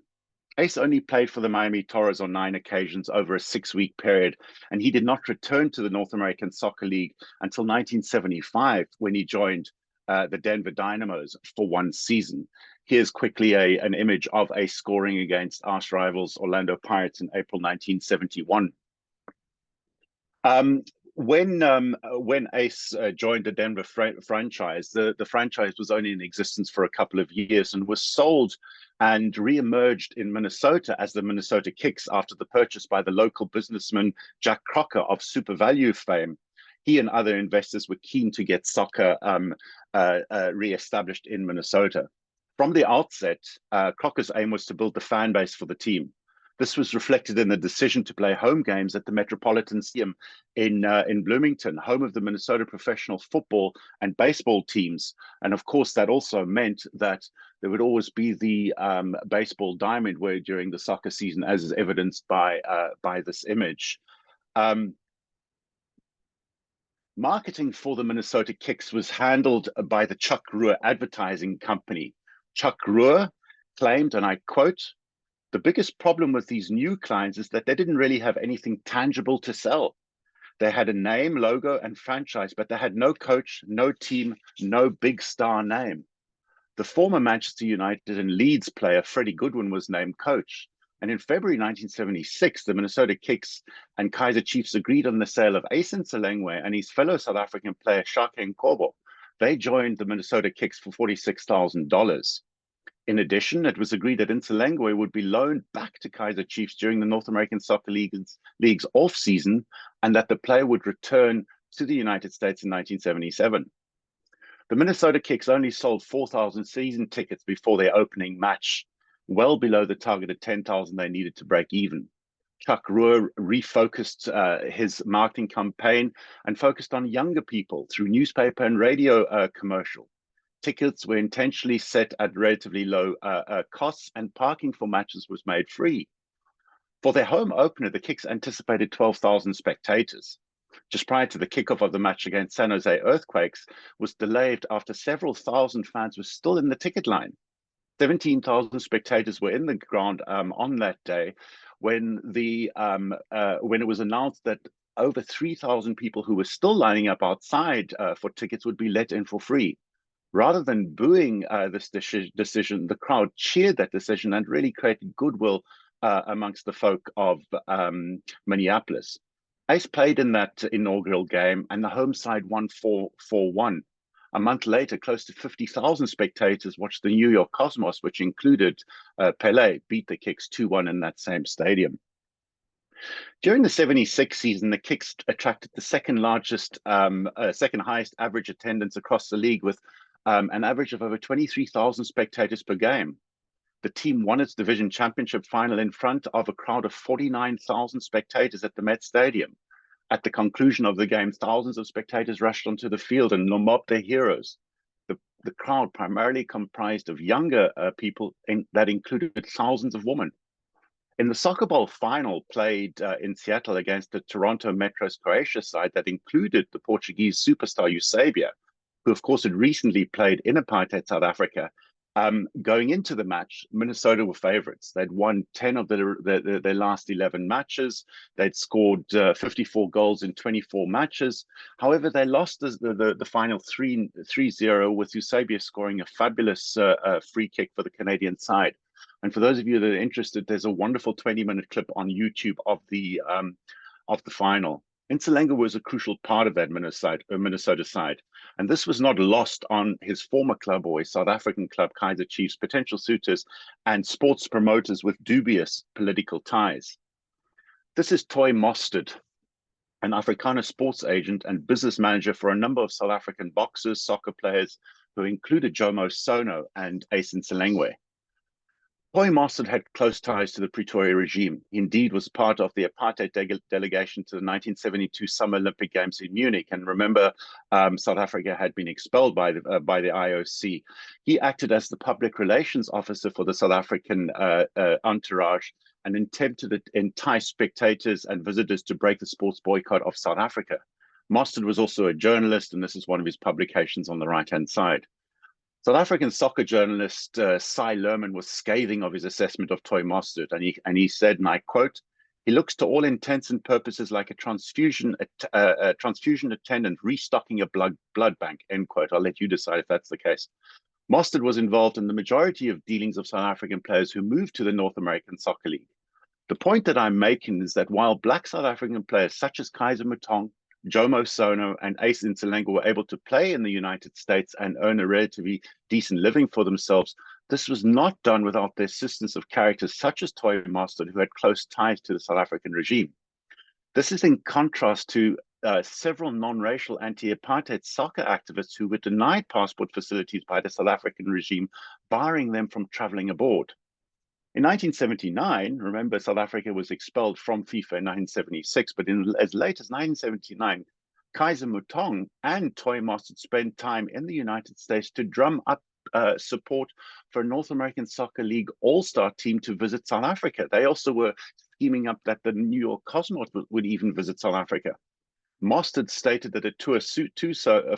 [SPEAKER 4] Ace only played for the Miami Toros on 9 occasions over a 6-week period, and he did not return to the North American Soccer League until 1975, when he joined the Denver Dynamos for 1 season. Here's quickly an image of Ace scoring against arch rivals Orlando Pirates in April 1971. When Ace joined the Denver franchise, the franchise was only in existence for a couple of years and was sold and re-emerged in Minnesota as the Minnesota Kicks after the purchase by the local businessman Jack Crocker of Super Value fame. He and other investors were keen to get soccer re-established in Minnesota. From the outset, Crocker's aim was to build the fan base for the team. This was reflected in the decision to play home games at the Metropolitan Stadium in Bloomington, home of the Minnesota professional football and baseball teams. And of course, that also meant that there would always be the baseball diamond where during the soccer season, as is evidenced by this image. Marketing for the Minnesota Kicks was handled by the Chuck Ruhr Advertising Company. Chuck Ruhr claimed, and I quote, "The biggest problem with these new clients is that they didn't really have anything tangible to sell. They had a name, logo, and franchise, but they had no coach, no team, no big star name. The former Manchester United and Leeds player, Freddie Goodwin, was named coach. And in February 1976, the Minnesota Kicks and Kaiser Chiefs agreed on the sale of Ace Ntsoelengoe and his fellow South African player, Ntsoelengoe. They joined the Minnesota Kicks for $46,000. In addition, it was agreed that Ntsoelengoe would be loaned back to Kaiser Chiefs during the North American Soccer League's off-season, and that the player would return to the United States in 1977. The Minnesota Kicks only sold 4,000 season tickets before their opening match, well below the targeted 10,000 they needed to break even. Chuck Ruhr refocused his marketing campaign and focused on younger people through newspaper and radio commercial. Tickets were intentionally set at relatively low costs, and parking for matches was made free. For their home opener, the Kicks anticipated 12,000 spectators. Just prior to the kickoff of the match against San Jose Earthquakes was delayed after several thousand fans were still in the ticket line. 17,000 spectators were in the ground on that day when it was announced that over 3,000 people who were still lining up outside for tickets would be let in for free. Rather than booing this decision, the crowd cheered that decision and really created goodwill amongst the folk of Minneapolis. Ace played in that inaugural game, and the home side won 4-1. A month later, close to 50,000 spectators watched the New York Cosmos, which included Pelé, beat the Kicks 2-1 in that same stadium. During the 76 season, the Kicks attracted the second highest average attendance across the league, with an average of over 23,000 spectators per game. The team won its division championship final in front of a crowd of 49,000 spectators at the Met Stadium. At the conclusion of the game, thousands of spectators rushed onto the field and mobbed their heroes. the crowd primarily comprised of younger people that included thousands of women. In the Soccer Bowl final played in Seattle against the Toronto Metro's Croatia side that included the Portuguese superstar Eusebio, who of course had recently played in apartheid South Africa. Going into the match, Minnesota were favorites. They'd won 10 of their last 11 matches. They'd scored 54 goals in 24 matches. However, they lost the final 3-0 with Eusebio scoring a fabulous free kick for the Canadian side. And for those of you that are interested, there's a wonderful 20-minute clip on YouTube of the final. Ntsoelengoe was a crucial part of that Minnesota side. And this was not lost on his former club or his South African club, Kaizer Chiefs, potential suitors, and sports promoters with dubious political ties. This is Toy Mostert, an Afrikaner sports agent and business manager for a number of South African boxers, soccer players, who included Jomo Sono and Ntsoelengoe. Toy Mostert had close ties to the Pretoria regime. He indeed was part of the apartheid delegation to the 1972 Summer Olympic Games in Munich. And remember, South Africa had been expelled by the IOC. He acted as the public relations officer for the South African entourage and attempted to entice spectators and visitors to break the sports boycott of South Africa. Mostert was also a journalist, and this is one of his publications on the right-hand side. South African soccer journalist Cy Lerman was scathing of his assessment of Toy Mostert, and he said, and I quote, "He looks to all intents and purposes like a transfusion attendant restocking a blood bank," end quote. I'll let you decide if that's the case. Mostert was involved in the majority of dealings of South African players who moved to the North American Soccer League. The point that I'm making is that while black South African players such as Kaizer Motaung, Jomo Sono, and Ntsoelengoe were able to play in the United States and earn a relatively decent living for themselves, this was not done without the assistance of characters such as Toy Mostert, who had close ties to the South African regime. This is in contrast to several non-racial anti-apartheid soccer activists who were denied passport facilities by the South African regime, barring them from traveling abroad. In 1979, remember, South Africa was expelled from FIFA in 1976, but as late as 1979, Kaizer Motaung and Toy Mostert spent time in the United States to drum up support for a North American Soccer League all-star team to visit South Africa. They also were scheming up that the New York Cosmos would even visit South Africa. Mostert stated that a tour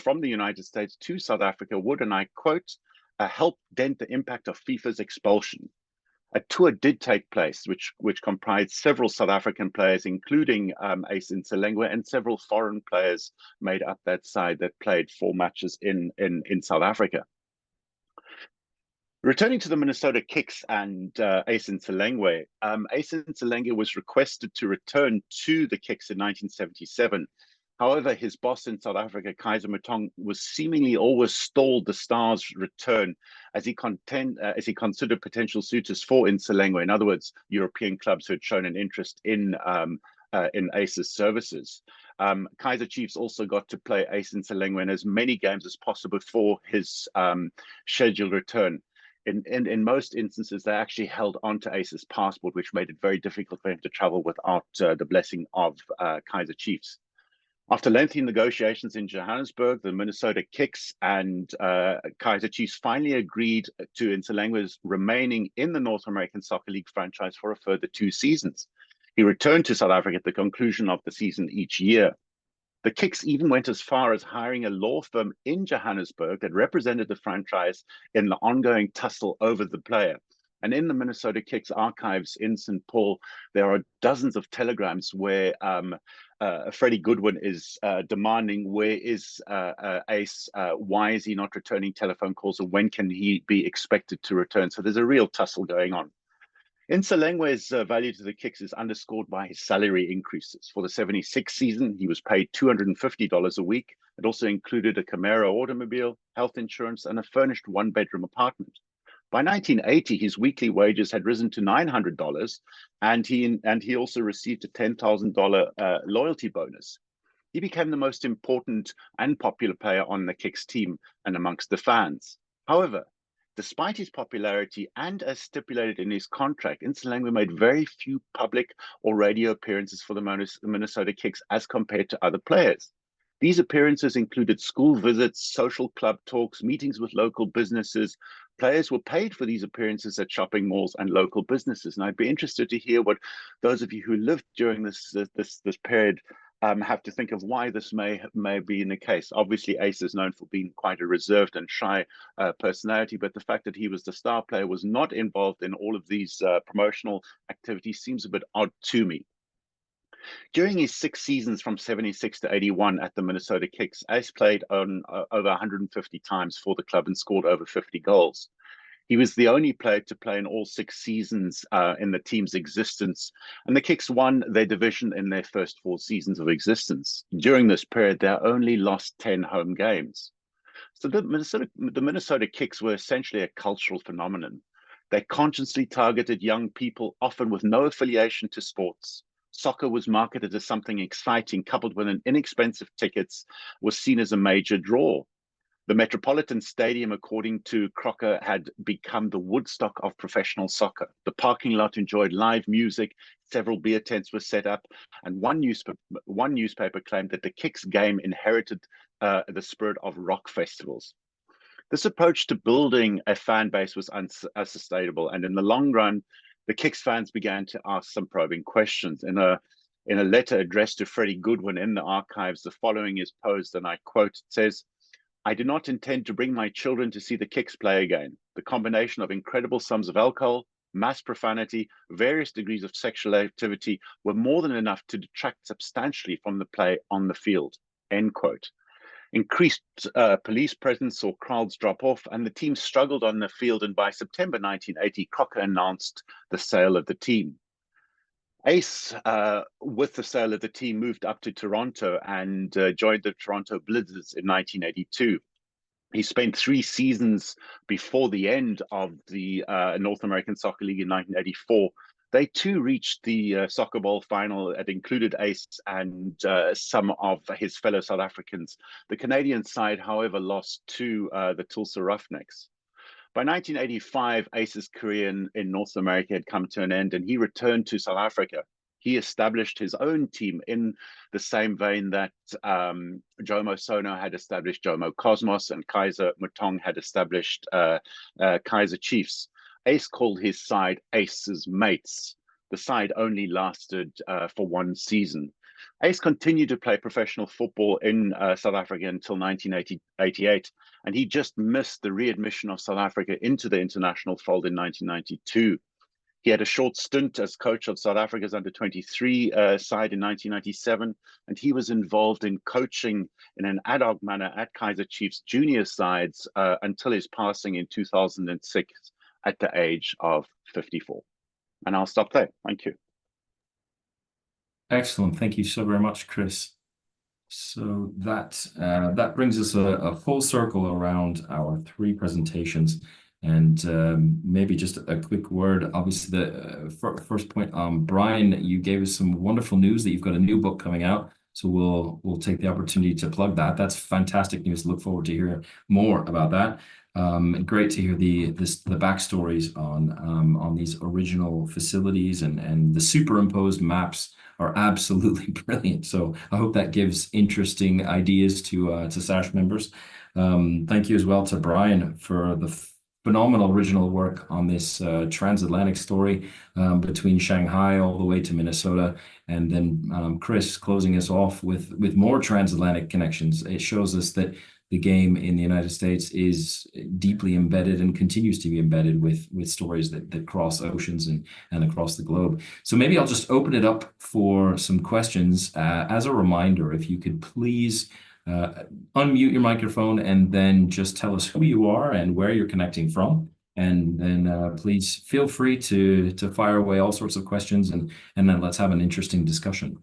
[SPEAKER 4] from the United States to South Africa would, and I quote, help dent the impact of FIFA's expulsion. A tour did take place, which comprised several South African players, including Ntsoelengoe, and several foreign players made up that side that played 4 matches in South Africa. Returning to the Minnesota Kicks and Ntsoelengoe, Ntsoelengoe was requested to return to the Kicks in 1977. However, his boss in South Africa, Kaizer Motaung, was seemingly always stalled the Stars' return as he considered potential suitors for Ntsoelengoe. In other words, European clubs who had shown an interest in Ace's services. Kaizer Chiefs also got to play Ntsoelengoe in as many games as possible before his scheduled return. In most instances, they actually held on to Ace's passport, which made it very difficult for him to travel without the blessing of Kaizer Chiefs. After lengthy negotiations in Johannesburg, the Minnesota Kicks and Kaizer Chiefs finally agreed to Ntsoelengoe's remaining in the North American Soccer League franchise for a further 2 seasons. He returned to South Africa at the conclusion of the season each year. The Kicks even went as far as hiring a law firm in Johannesburg that represented the franchise in the ongoing tussle over the player. And in the Minnesota Kicks archives in St. Paul, there are dozens of telegrams where Freddie Goodwin is demanding, where is Ace? Why is he not returning telephone calls? And when can he be expected to return? So there's a real tussle going on. Ntsoelengoe's value to the Kicks is underscored by his salary increases. For the 76 season, he was paid $250 a week. It also included a Camaro automobile, health insurance, and a furnished 1-bedroom apartment. By 1980, his weekly wages had risen to $900, and he also received a $10,000 loyalty bonus. He became the most important and popular player on the Kicks team and amongst the fans. However, despite his popularity and as stipulated in his contract, Ntsoelengoe made very few public or radio appearances for the Minnesota Kicks as compared to other players. These appearances included school visits, social club talks, meetings with local businesses. Players were paid for these appearances at shopping malls and local businesses. And I'd be interested to hear what those of you who lived during this period have to think of why this may be in the case. Obviously, Ace is known for being quite a reserved and shy personality, but the fact that he was the star player, was not involved in all of these promotional activities, seems a bit odd to me. During his 6 seasons from 76 to 81 at the Minnesota Kicks, Ace played on over 150 times for the club and scored over 50 goals. He was the only player to play in all 6 seasons in the team's existence, and the Kicks won their division in their first 4 seasons of existence. During this period, they only lost 10 home games. So the Minnesota Kicks were essentially a cultural phenomenon. They consciously targeted young people, often with no affiliation to sports. Soccer was marketed as something exciting, coupled with an inexpensive tickets, was seen as a major draw. The Metropolitan Stadium, according to Crocker, had become the Woodstock of professional soccer. The parking lot enjoyed live music, several beer tents were set up, and one newspaper claimed that the Kicks game inherited the spirit of rock festivals. This approach to building a fan base was unsustainable, and in the long run, the Kicks fans began to ask some probing questions. In a letter addressed to Freddie Goodwin in the archives, the following is posed, and I quote, it says, "I do not intend to bring my children to see the Kicks play again. The combination of incredible sums of alcohol, mass profanity, various degrees of sexual activity were more than enough to detract substantially from the play on the field." End quote. Increased police presence saw crowds drop off, and the team struggled on the field, and by September 1980, Crocker announced the sale of the team. Ace, with the sale of the team, moved up to Toronto and joined the Toronto Blizzards in 1982. He spent 3 seasons before the end of the North American Soccer League in 1984. They too reached the Soccer Bowl final. It included Ace and some of his fellow South Africans. The Canadian side, however, lost to the Tulsa Roughnecks. By 1985, Ace's career in North America had come to an end, and he returned to South Africa. He established his own team in the same vein that Jomo Sono had established Jomo Cosmos and Kaiser Mutong had established Kaiser Chiefs. Ace called his side Ace's Mates. The side only lasted for 1 season. Ace continued to play professional football in South Africa until 1988, and he just missed the readmission of South Africa into the international fold in 1992. He had a short stint as coach of South Africa's under-23 side in 1997, and he was involved in coaching in an ad hoc manner at Kaiser Chiefs junior sides until his passing in 2006 at the age of 54. And I'll stop there. Thank you.
[SPEAKER 1] Excellent. Thank you so very much, Chris. So that brings us a full circle around our 3 presentations. And maybe just a quick word. Obviously, the first point, Brian, you gave us some wonderful news that you've got a new book coming out. So we'll take the opportunity to plug that. That's fantastic news. Look forward to hearing more about that. Great to hear the backstories on these original facilities, and the superimposed maps are absolutely brilliant. So I hope that gives interesting ideas to SASH members. Thank you as well to Brian for the phenomenal original work on this transatlantic story between Shanghai all the way to Minnesota, and then Chris closing us off with more transatlantic connections. It shows us that the game in the United States is deeply embedded and continues to be embedded with stories that cross oceans and across the globe. So maybe I'll just open it up for some questions. As a reminder, if you could please unmute your microphone and then just tell us who you are and where you're connecting from. And then please feel free to fire away all sorts of questions, and then let's have an interesting discussion.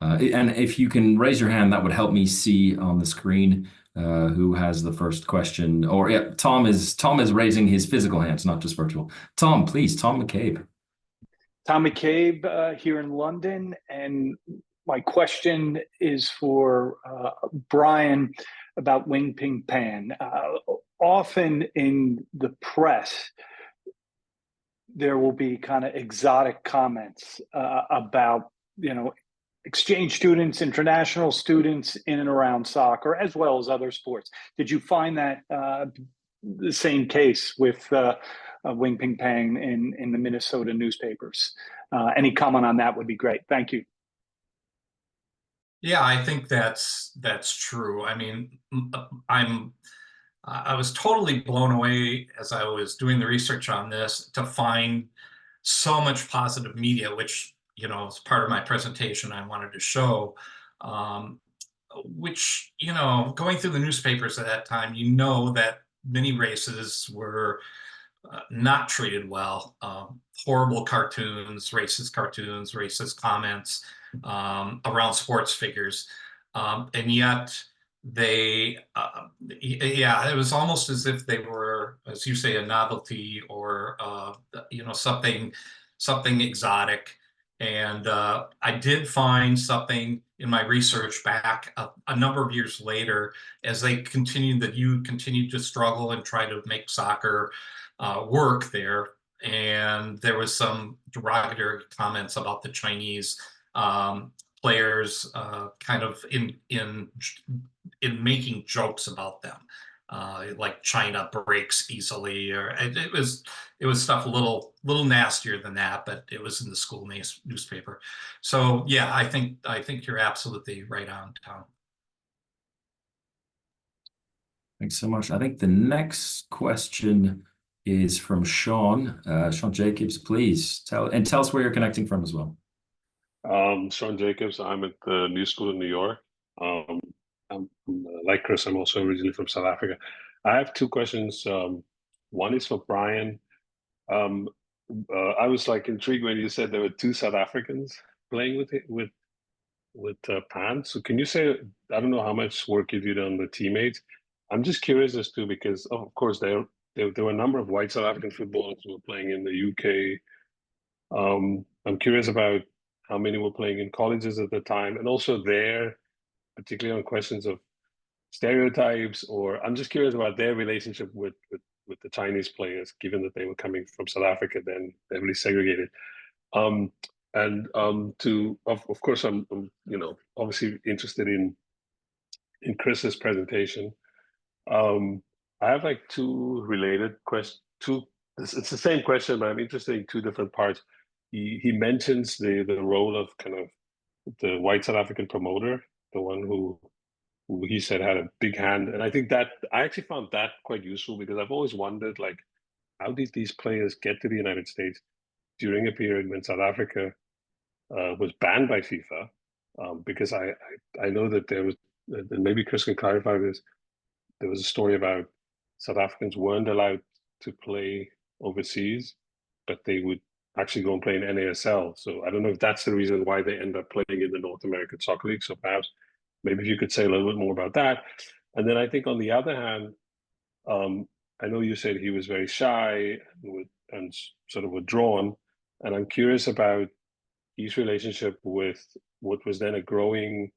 [SPEAKER 1] And if you can raise your hand, that would help me see on the screen who has the first question. Or yeah, Tom is raising his physical hands, not just virtual. Tom, please, Tom McCabe.
[SPEAKER 5] Tom McCabe here in London, and my question is for Brian about Wing Ping Pan. Often in the press, there will be kind of exotic comments about, exchange students, international students in and around soccer, as well as other sports. Did you find that the same case with Wing Ping Pang in the Minnesota newspapers? Any comment on that would be great. Thank you.
[SPEAKER 3] Yeah, I think that's true. I mean, I was totally blown away as I was doing the research on this to find so much positive media, which, you know, as part of my presentation, I wanted to show, which, you know, going through the newspapers at that time, you know that many races were not treated well. Horrible cartoons, racist comments around sports figures. And yet they, yeah, it was almost as if they were, as you say, a novelty or, you know, something exotic. And I did find something in my research back a number of years later, as they continued to struggle and try to make soccer work there. And there was some derogatory comments about the Chinese players, kind of in making jokes about them, like China breaks easily, or it was stuff a little nastier than that, but it was in the school newspaper. So yeah, I think you're absolutely right on, Tom.
[SPEAKER 1] Thanks so much. I think the next question is from Sean. Sean Jacobs, please tell us where you're connecting from as well.
[SPEAKER 6] Sean Jacobs. I'm at the New School in New York. I'm like Chris, I'm also originally from South Africa. I have two questions. One is for Brian. I was like intrigued when you said there were two South Africans playing with Pan. So can you say, I don't know how much work you did on the teammates. I'm just curious as to, because of course there were a number of white South African footballers who were playing in the UK. I'm curious about how many were playing in colleges at the time, and also there, particularly on questions of stereotypes, or I'm just curious about their relationship with the Chinese players, given that they were coming from South Africa, then heavily segregated. Of course, I'm you know, obviously interested in Chris's presentation. I have like two related questions. It's the same question, but I'm interested in two different parts. He mentions the role of kind of the white South African promoter, the one who he said had a big hand. And I think that I actually found that quite useful, because I've always wondered, like, how did these players get to the United States during a period when South Africa was banned by FIFA? Because I know that there was, and maybe Chris can clarify this, there was a story about South Africans weren't allowed to play overseas, but they would actually go and play in NASL. So I don't know if that's the reason why they end up playing in the North American Soccer League. So perhaps maybe if you could say a little bit more about that. And then I think on the other hand, I know you said he was very shy and sort of withdrawn. And I'm curious about his relationship with what was then a growing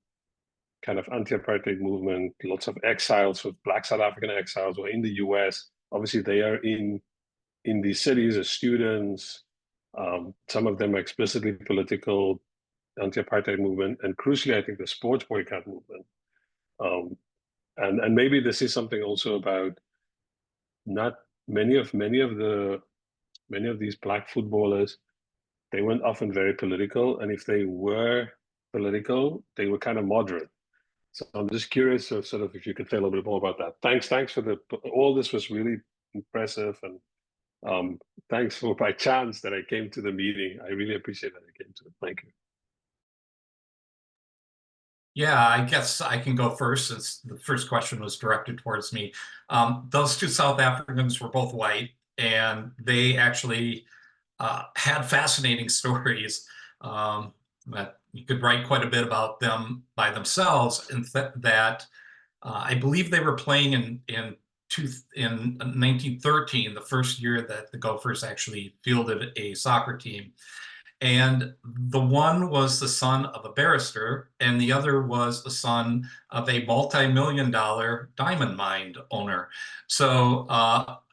[SPEAKER 6] kind of anti-apartheid movement. Lots of exiles, of Black South African exiles were in the US. Obviously, they are in these cities as students. Some of them are explicitly political, anti-apartheid movement, and crucially, I think the sports boycott movement. And maybe this is something also about not many of these Black footballers. They weren't often very political, and if they were political, they were kind of moderate. So I'm just curious of sort of if you could say a little bit more about that. Thanks for all this was really impressive, and thanks for by chance that I came to the meeting. I really appreciate that I came to it. Thank you.
[SPEAKER 3] Yeah, I guess I can go first, since the first question was directed towards me. Those two South Africans were both white, and they actually had fascinating stories that you could write quite a bit about them by themselves. And that I believe they were playing in 1913, the first year that the Gophers actually fielded a soccer team. And the one was the son of a barrister, and the other was the son of a multi-million-dollar diamond mine owner. So,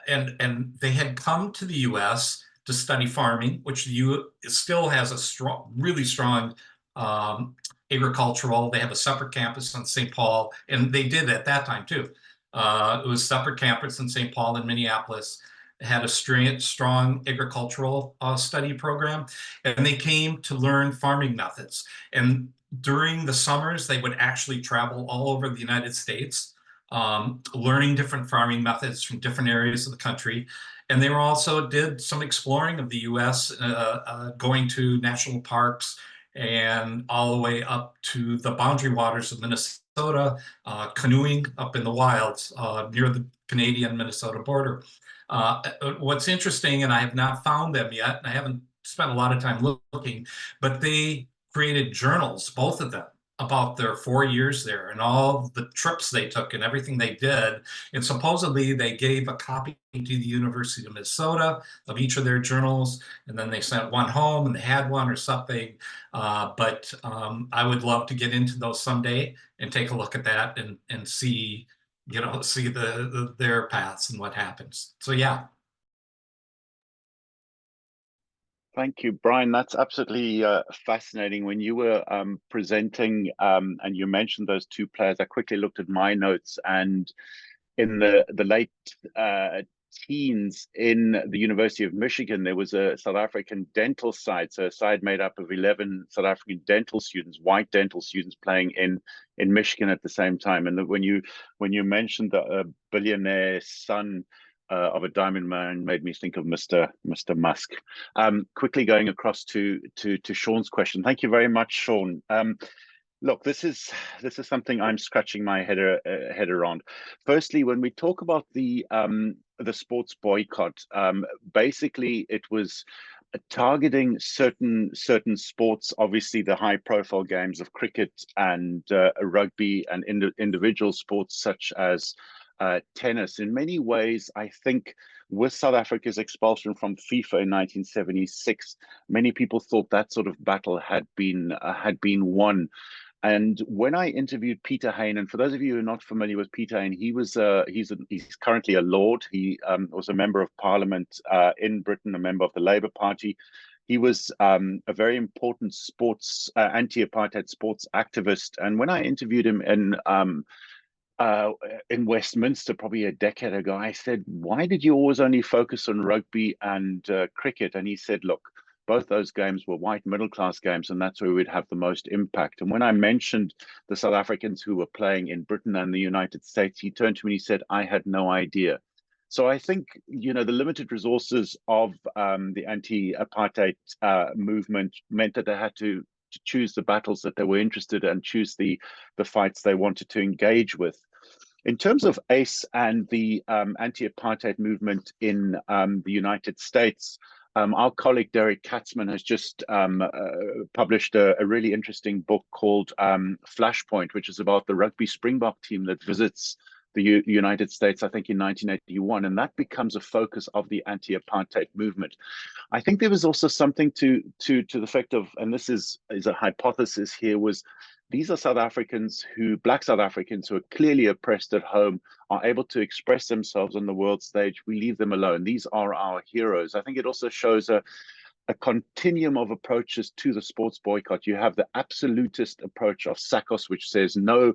[SPEAKER 3] and they had come to the U.S. to study farming, which the U.S. still has a really strong agricultural. They have a separate campus on St. Paul, and they did at that time too. It was separate campus in St. Paul and Minneapolis. It had a strong agricultural study program, and they came to learn farming methods. And during the summers, they would actually travel all over the United States, learning different farming methods from different areas of the country. And they also did some exploring of the U.S., going to national parks and all the way up to the boundary waters of Minnesota, canoeing up in the wilds near the Canadian-Minnesota border. What's interesting, and I have not found them yet, and I haven't spent a lot of time looking, but they created journals, both of them, about their 4 years there and all the trips they took and everything they did. And supposedly they gave a copy to the University of Minnesota of each of their journals, and then they sent one home and they had one or something. But I would love to get into those someday and take a look at that and see, see their paths and what happens. So yeah.
[SPEAKER 4] Thank you, Brian. That's absolutely fascinating. When you were presenting and you mentioned those two players, I quickly looked at my notes, and in the late teens in the University of Michigan, there was a South African dental side, so a side made up of 11 South African dental students, white dental students, playing in Michigan at the same time. And when you mentioned the billionaire son of a diamond man, made me think of Mr. Musk. Quickly going across to Sean's question. Thank you very much, Sean. Look, this is something I'm scratching my head around. Firstly, when we talk about the sports boycott, basically it was targeting certain sports, obviously the high-profile games of cricket and rugby, and individual sports such as tennis. In many ways, I think with South Africa's expulsion from FIFA in 1976, many people thought that sort of battle had been won. And when I interviewed Peter Hain, and for those of you who are not familiar with Peter Hain, he's currently a Lord. He was a member of Parliament in Britain, a member of the Labour Party. He was a very important sports anti-apartheid sports activist. And when I interviewed him in Westminster probably a decade ago, I said, why did you always only focus on rugby and cricket? And he said, look, both those games were white middle-class games, and that's where we'd have the most impact. And when I mentioned the South Africans who were playing in Britain and the United States, he turned to me and he said, I had no idea. So I think, the limited resources of the anti-apartheid movement meant that they had to choose the battles that they were interested in and choose the fights they wanted to engage with. In terms of ACE and the anti-apartheid movement in the United States, our colleague Derek Katzman has just published a really interesting book called Flashpoint, which is about the rugby Springbok team that visits the United States, I think in 1981, and that becomes a focus of the anti-apartheid movement. I think there was also something to the effect of, and this is a hypothesis here, was these are South Africans Black South Africans who are clearly oppressed at home, are able to express themselves on the world stage. We leave them alone. These are our heroes. I think it also shows a continuum of approaches to the sports boycott. You have the absolutist approach of SACOS, which says no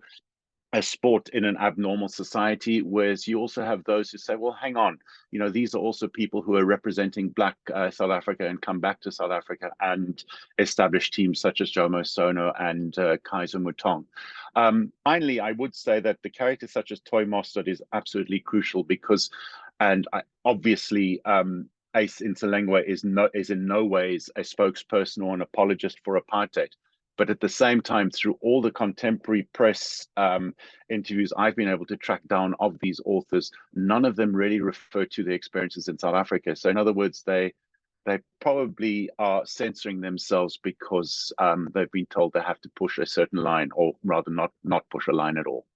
[SPEAKER 4] a sport in an abnormal society, whereas you also have those who say, well, hang on, these are also people who are representing Black South Africa and come back to South Africa and establish teams such as Jomo Sono and Kaiser Motaung. Finally, I would say that the characters such as Toy Mostert is absolutely crucial because, obviously, Ace Ntsoelengoe is in no ways a spokesperson or an apologist for apartheid. But at the same time, through all the contemporary press interviews I've been able to track down of these authors, none of them really refer to their experiences in South Africa. So in other words, they probably are censoring themselves because they've been told they have to push a certain line, or rather not push a line at all.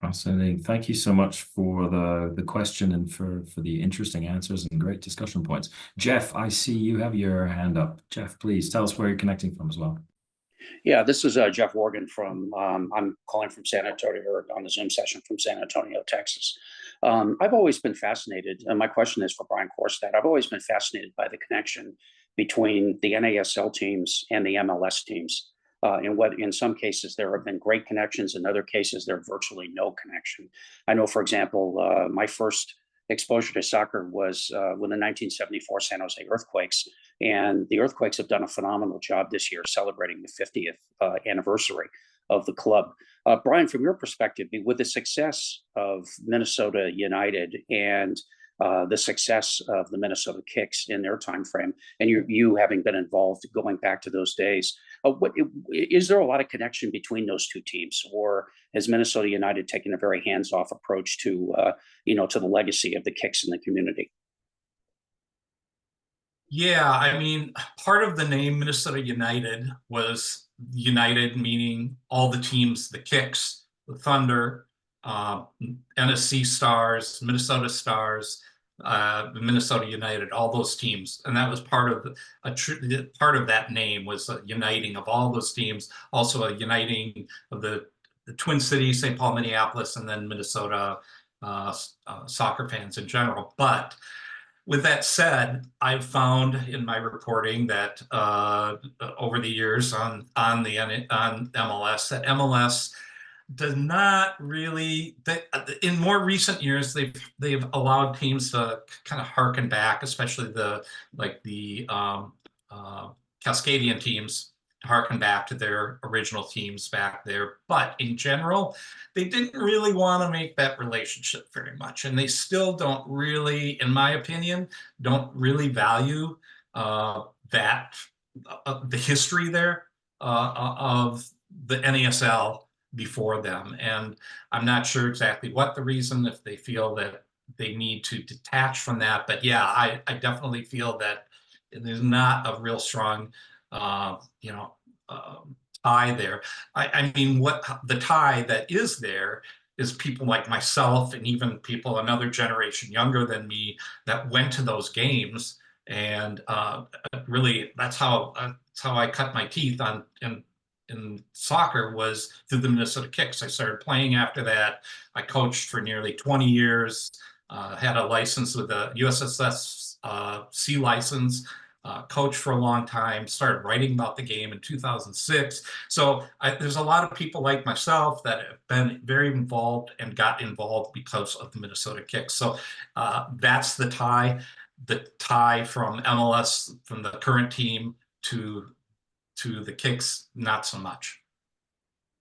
[SPEAKER 1] Fascinating. Thank you so much for the question and for the interesting answers and great discussion points. Jeff, I see you have your hand up. Jeff, please tell us where you're connecting from as well.
[SPEAKER 7] Yeah, this is Jeff Morgan from, I'm calling from San Antonio, or on the Zoom session from San Antonio, Texas. I've always been fascinated, and my question is for Brian Quarstad. I've always been fascinated by the connection between the NASL teams and the MLS teams. In some cases, there have been great connections. In other cases, there's virtually no connection. I know, for example, my first exposure to soccer was with the 1974 San Jose Earthquakes. And the Earthquakes have done a phenomenal job this year celebrating the 50th anniversary of the club. Brian, from your perspective, with the success of Minnesota United and the success of the Minnesota Kicks in their time frame, and you having been involved going back to those days, is there a lot of connection between those two teams, or has Minnesota United taken a very hands-off approach to to the legacy of the Kicks in the community?
[SPEAKER 3] Yeah, I mean, part of the name Minnesota United was United, meaning all the teams, the Kicks, the Thunder, NSC Stars, Minnesota Stars, Minnesota United, all those teams, and that was part of part of that name was a uniting of all those teams, also a uniting of the Twin Cities, St. Paul, Minneapolis, and then Minnesota soccer fans in general. But with that said, I've found in my reporting that over the years on MLS, that MLS does not really, in more recent years, they've allowed teams to kind of harken back, especially the Cascadian teams, to harken back to their original teams back there. But in general, they didn't really want to make that relationship very much. And they still don't really, in my opinion, don't really value the history there of the NASL before them. And I'm not sure exactly what the reason, if they feel that they need to detach from that. But yeah, I definitely feel that there's not a real strong, tie there. I mean, what the tie that is there is people like myself and even people another generation younger than me that went to those games. And really, that's how I cut my teeth in soccer, was through the Minnesota Kicks. I started playing after that. I coached for nearly 20 years, had a license with the USSS C license, coached for a long time, started writing about the game in 2006. So there's a lot of people like myself that have been very involved and got involved because of the Minnesota Kicks. So that's the tie from MLS, from the current team to the Kicks, not so much.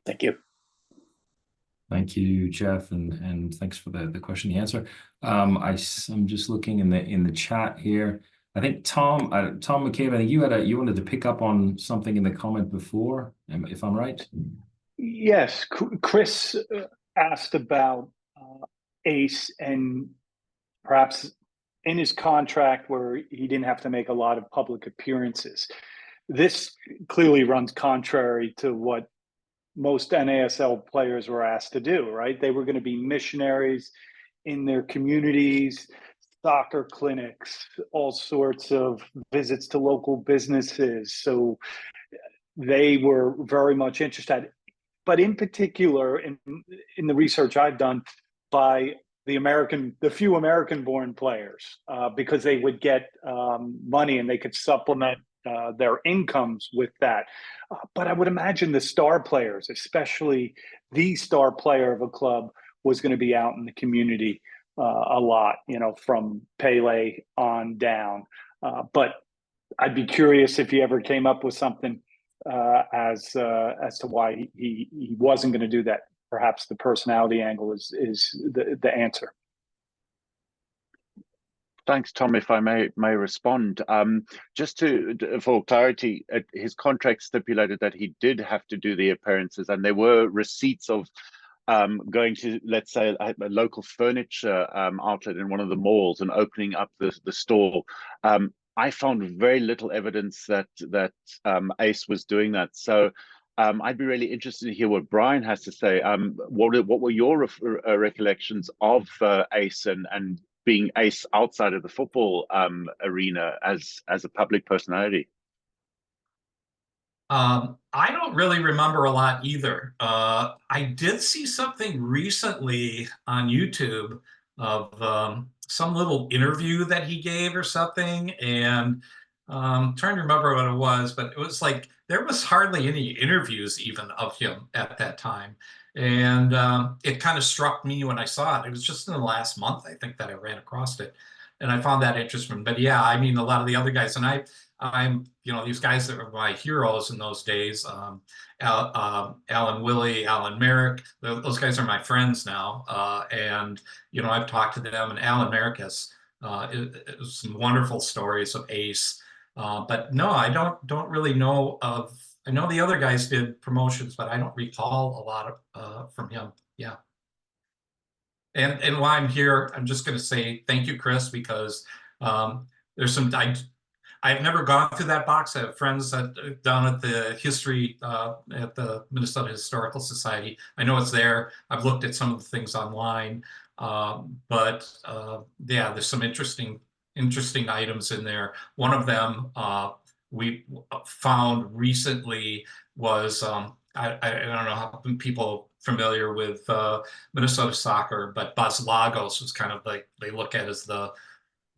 [SPEAKER 7] Thank you.
[SPEAKER 1] Thank you, Jeff, and thanks for the question, the answer. I'm just looking in the chat here. I think Tom McCabe, I think you wanted to pick up on something in the comment before, if I'm right.
[SPEAKER 5] Yes, Chris asked about Ace, and perhaps in his contract where he didn't have to make a lot of public appearances. This clearly runs contrary to what most NASL players were asked to do, right? They were going to be missionaries in their communities, soccer clinics, all sorts of visits to local businesses. So they were very much interested. But in particular, in the research I've done, by the few American-born players, because they would get money and they could supplement their incomes with that. But I would imagine the star players, especially the star player of a club, was going to be out in the community a lot, from Pele on down. But I'd be curious if he ever came up with something as to why he wasn't going to do that. Perhaps the personality angle is the answer.
[SPEAKER 4] Thanks, Tom. If I may respond, just for clarity, his contract stipulated that he did have to do the appearances, and there were receipts of going to, let's say, a local furniture outlet in one of the malls and opening up the store. I found very little evidence that Ace was doing that. So I'd be really interested to hear what Brian has to say. What were your recollections of Ace and being Ace outside of the football arena as a public personality?
[SPEAKER 3] I don't really remember a lot either. I did see something recently on YouTube of some little interview that he gave or something, and Trying to remember what it was, but it was like there was hardly any interviews even of him at that time. And it kind of struck me when I saw it. It was just in the last month, I think, that I ran across it. And I found that interesting. But yeah, I mean, a lot of the other guys, and I'm, these guys that were my heroes in those days, Alan Willie, Alan Merrick, those guys are my friends now. And, I've talked to them, and Alan Merrick has some wonderful stories of ace. But no, I don't really know of. I know the other guys did promotions, but I don't recall a lot of from him. Yeah. And while I'm here, I'm just going to say thank you, Chris, because there's some. I've never gone through that box. I have friends that down at the history at the Minnesota Historical Society. I know it's there. I've looked at some of the things online, but yeah, there's some interesting items in there. One of them we found recently was I don't know how people familiar with Minnesota soccer, but Buzz Lagos was kind of like they look at as the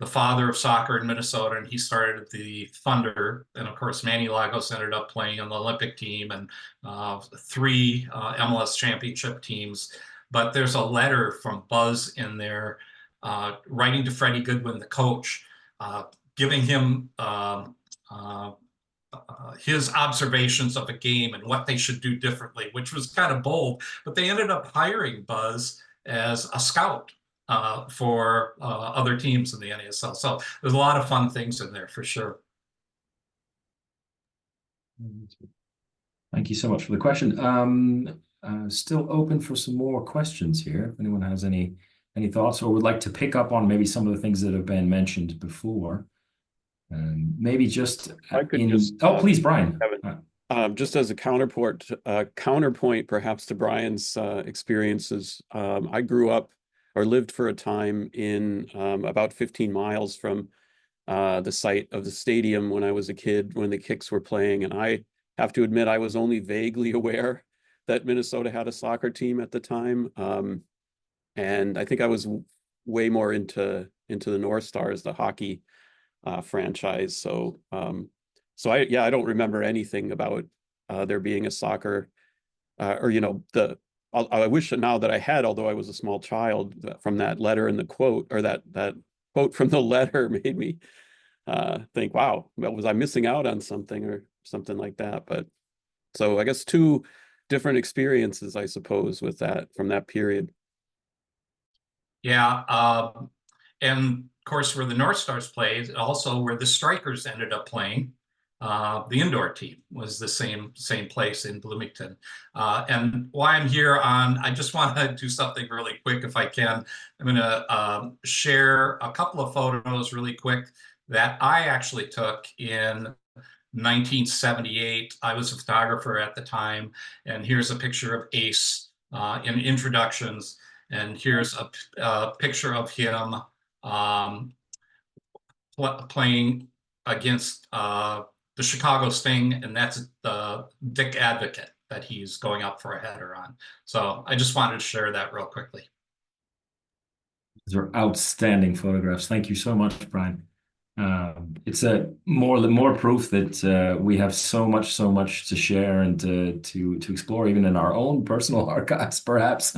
[SPEAKER 3] father of soccer in Minnesota, and he started the Thunder. And of course, Manny Lagos ended up playing on the Olympic team and 3 MLS championship teams. But there's a letter from Buzz in there writing to Freddie Goodwin, the coach, giving him his observations of a game and what they should do differently, which was kind of bold. But they ended up hiring Buzz as a scout for other teams in the NASL. So there's a lot of fun things in there for sure.
[SPEAKER 1] Thank you so much for the question. Still open for some more questions here. If anyone has any thoughts or would like to pick up on maybe some of the things that have been mentioned before. Maybe just please, Brian.
[SPEAKER 2] Just as a counterpoint perhaps to Brian's experiences, I grew up or lived for a time in about 15 miles from the site of the stadium when I was a kid, when the Kicks were playing. And I have to admit, I was only vaguely aware that Minnesota had a soccer team at the time. And I think I was way more into the North Stars, the hockey franchise. So I don't remember anything about there being a soccer or I wish now that I had, although I was a small child, from that letter and the quote, or that quote from the letter made me think, wow, was I missing out on something or something like that? But so I guess 2 different experiences, I suppose, with that from that period.
[SPEAKER 3] Yeah, and of course, where the North Stars played, also where the Strikers ended up playing. The indoor team was the same place in Bloomington. And why I'm here I just want to do something really quick if I can. I'm going to share a couple of photos really quick that I actually took in 1978. I was a photographer at the time, and here's a picture of Ace in introductions, and here's a picture of him playing against the Chicago Sting, and that's the Dick Advocate that he's going up for a header on. So I just wanted to share that real quickly.
[SPEAKER 1] These are outstanding photographs. Thank you so much, Brian. It's more proof that we have so much to share and to explore, even in our own personal archives, perhaps.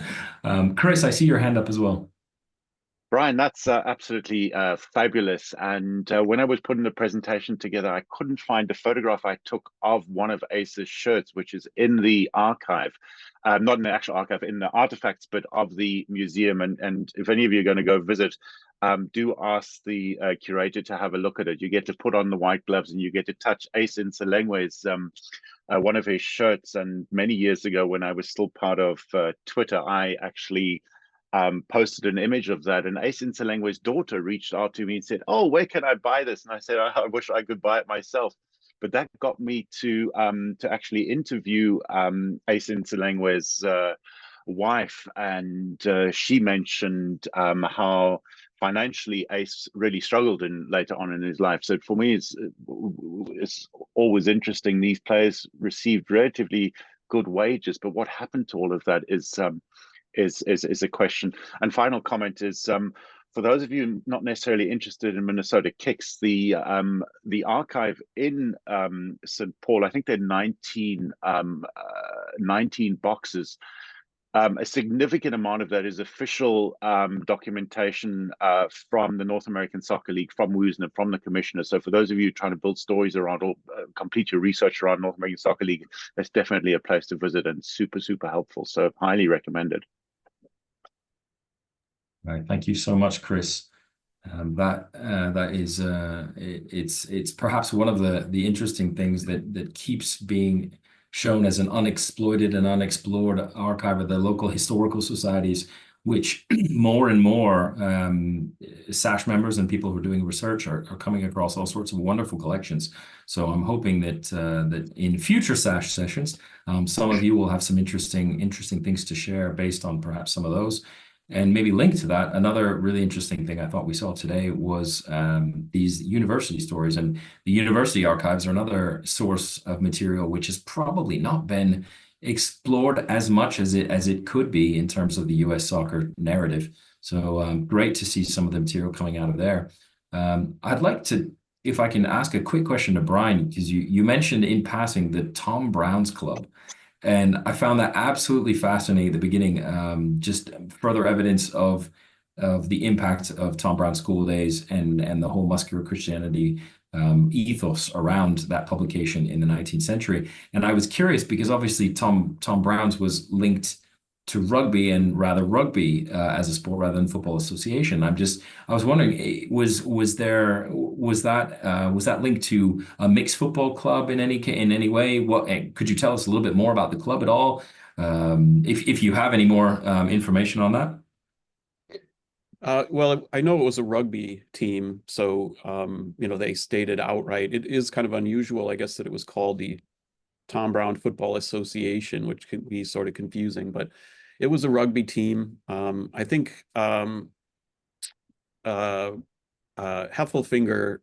[SPEAKER 1] Chris, I see your hand up as well.
[SPEAKER 4] Brian, that's absolutely fabulous. And when I was putting the presentation together, I couldn't find a photograph I took of one of Ace's shirts, which is in the archive, not in the actual archive, in the artifacts, but of the museum. And if any of you are going to go visit, do ask the curator to have a look at it. You get to put on the white gloves and you get to touch Ace Ntsoelengoe's one of his shirts. And many years ago, when I was still part of Twitter, I actually posted an image of that, and Ace Ntsoelengoe's daughter reached out to me and said, "Oh, where can I buy this?" And I said, "I wish I could buy it myself." But that got me to actually interview Ace Ntsoelengoe's wife, and she mentioned how financially Ace really struggled later on in his life. So for me, it's always interesting. These players received relatively good wages, but what happened to all of that is a question. And final comment is, for those of you not necessarily interested in Minnesota Kicks, the archive in St. Paul, I think there are 19 boxes. A significant amount of that is official documentation from the North American Soccer League, from Woosner, from the commissioner. So for those of you trying to build stories around or complete your research around North American Soccer League, that's definitely a place to visit and super, super helpful. So highly recommended.
[SPEAKER 1] All right, thank you so much, Chris. That is it's perhaps one of the interesting things that keeps being shown as an unexploited and unexplored archive of the local historical societies, which more and more SASH members and people who are doing research are coming across all sorts of wonderful collections. So I'm hoping that that in future SASH sessions, some of you will have some interesting things to share based on perhaps some of those. And maybe linked to that, another really interesting thing I thought we saw today was these university stories. And the university archives are another source of material which has probably not been explored as much as it could be in terms of the US soccer narrative. So great to see some of the material coming out of there. I'd like to, if I can ask a quick question to Brian, because you mentioned in passing the Tom Brown's Club. And I found that absolutely fascinating at the beginning, just further evidence of the impact of Tom Brown's school days and the whole muscular Christianity ethos around that publication in the 19th century. And I was curious because obviously Tom Brown's was linked to rugby and rather rugby as a sport rather than football association. I was wondering, was that linked to a mixed football club in any way? What could you tell us a little bit more about the club at all? If you have any more information on that.
[SPEAKER 2] Well, I know it was a rugby team, so they stated outright. It is kind of unusual, I guess, that it was called the Tom Brown Football Association, which can be sort of confusing, but it was a rugby team. I think Heffelfinger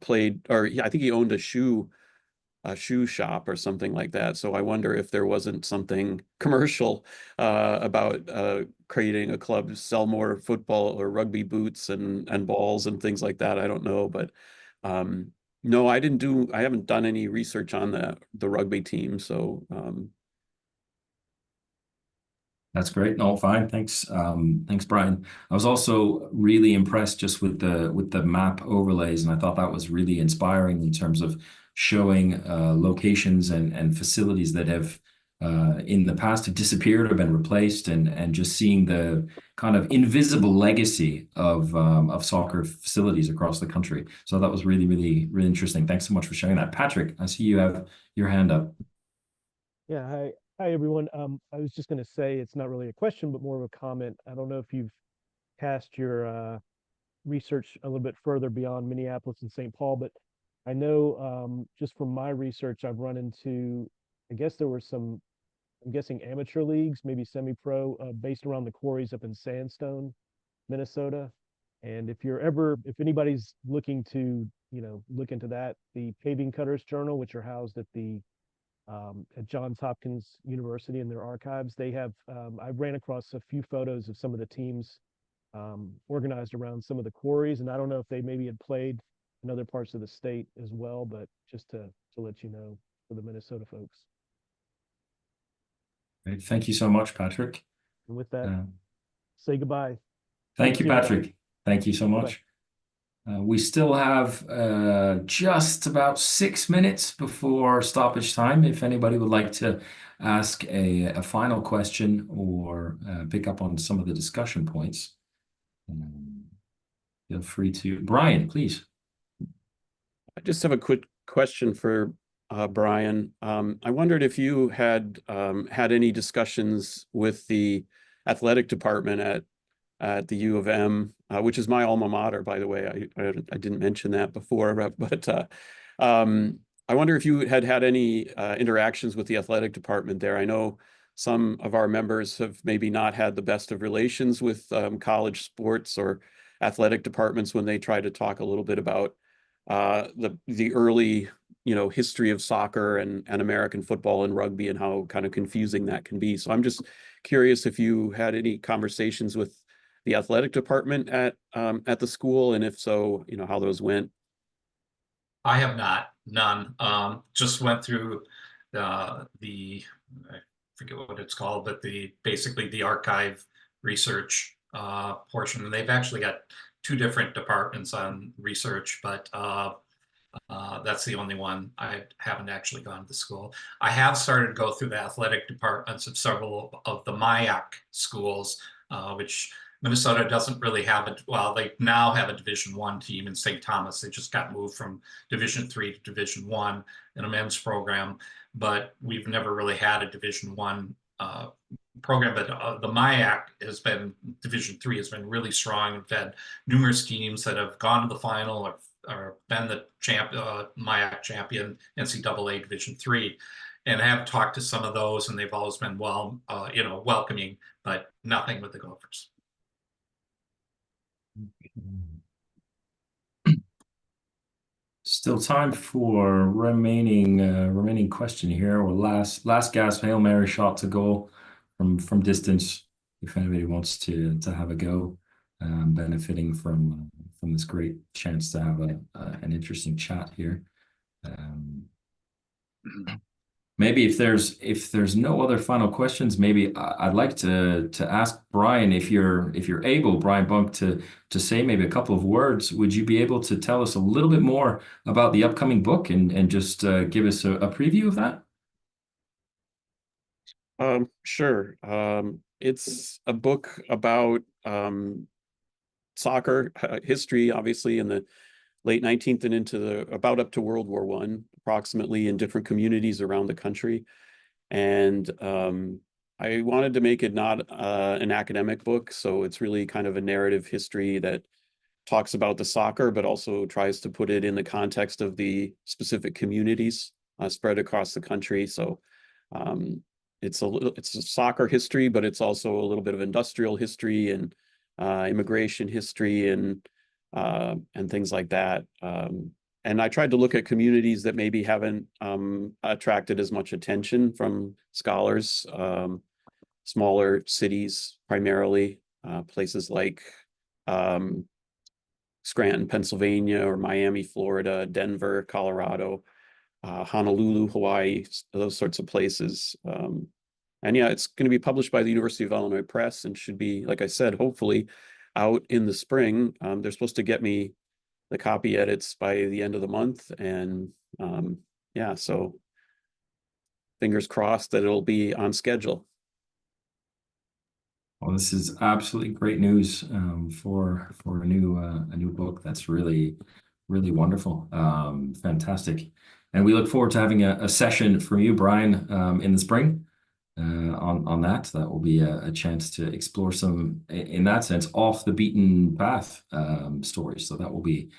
[SPEAKER 2] played, or I think he owned a shoe shop or something like that. So I wonder if there wasn't something commercial about creating a club to sell more football or rugby boots and balls and things like that. I don't know, but no, I haven't done any research on the rugby team. So
[SPEAKER 1] that's great. No, fine. Thanks. Thanks, Brian. I was also really impressed just with the map overlays, and I thought that was really inspiring in terms of showing locations and facilities that have in the past have disappeared or been replaced, and just seeing the kind of invisible legacy of soccer facilities across the country. So that was really, really, really interesting. Thanks so much for sharing that. Patrick, I see you have your hand up.
[SPEAKER 8] Yeah, hi everyone. I was just going to say it's not really a question, but more of a comment. I don't know if you've cast your research a little bit further beyond Minneapolis and St. Paul, but I know just from my research, I've run into, I guess there were some, I'm guessing amateur leagues, maybe semi-pro, based around the quarries up in Sandstone, Minnesota. And if anybody's looking to, look into that, the Paving Cutters Journal, which are housed at Johns Hopkins University in their archives, they have, I ran across a few photos of some of the teams organized around some of the quarries. And I don't know if they maybe had played in other parts of the state as well, but just to let you know for the Minnesota folks.
[SPEAKER 1] Great. Thank you so much, Patrick.
[SPEAKER 8] And with that, say goodbye.
[SPEAKER 1] Thank you, Patrick. Thank you so much. We still have just about 6 minutes before stoppage time. If anybody would like to ask a final question or pick up on some of the discussion points, feel free to. Brian, please.
[SPEAKER 2] I just have a quick question for Brian. I wondered if you had had any discussions with the athletic department at the U of M, which is my alma mater, by the way. I didn't mention that before, but I wonder if you had any interactions with the athletic department there. I know some of our members have maybe not had the best of relations with college sports or athletic departments when they try to talk a little bit about the early history of soccer and American football and rugby and how kind of confusing that can be. So I'm just curious if you had any conversations with the athletic department at the school, and if so, how those went?
[SPEAKER 3] I have not, none. Just went through I forget what it's called, but basically the archive research portion. And they've actually got 2 different departments on research, but that's the only one. I haven't actually gone to the school. I have started to go through the athletic departments of several of the MIAC schools, which Minnesota doesn't really have well, they now have a Division I team in St. Thomas. They just got moved from Division III to Division I in a men's program, but we've never really had a Division I program. But the MIAC has been, Division III has been really strong and had numerous teams that have gone to the final or been the MIAC champion, NCAA Division III. And I have talked to some of those, and they've always been welcoming, but nothing with the Gophers.
[SPEAKER 1] Still time for remaining question here, or last gasp Hail Mary shot to goal from distance. If anybody wants to have a go, benefiting from this great chance to have an interesting chat here. Maybe if there's no other final questions, maybe I'd like to ask Brian, if you're able, Brian Bunk, to say maybe a couple of words. Would you be able to tell us a little bit more about the upcoming book and just give us a preview of that?
[SPEAKER 2] Sure. It's a book about soccer history, obviously, in the late 19th and into about up to World War I, approximately, in different communities around the country. And I wanted to make it not an academic book, so it's really kind of a narrative history that talks about the soccer, but also tries to put it in the context of the specific communities spread across the country. So it's a soccer history, but it's also a little bit of industrial history and immigration history and things like that. And I tried to look at communities that maybe haven't attracted as much attention from scholars, smaller cities primarily, places like Scranton, Pennsylvania, or Miami, Florida, Denver, Colorado, Honolulu, Hawaii, those sorts of places. And yeah, it's going to be published by the University of Illinois Press and should be, like I said, hopefully out in the spring. They're supposed to get me the copy edits by the end of the month. And yeah, so fingers crossed that it'll be on schedule.
[SPEAKER 1] Well, this is absolutely great news for a new book. That's really, really wonderful. Fantastic. And we look forward to having a session from you, Brian, in the spring on that. That will be a chance to explore some, in that sense, off the beaten path stories. So that'll be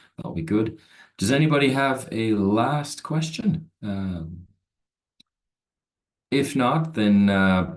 [SPEAKER 1] good. Does anybody have a last question? If not, then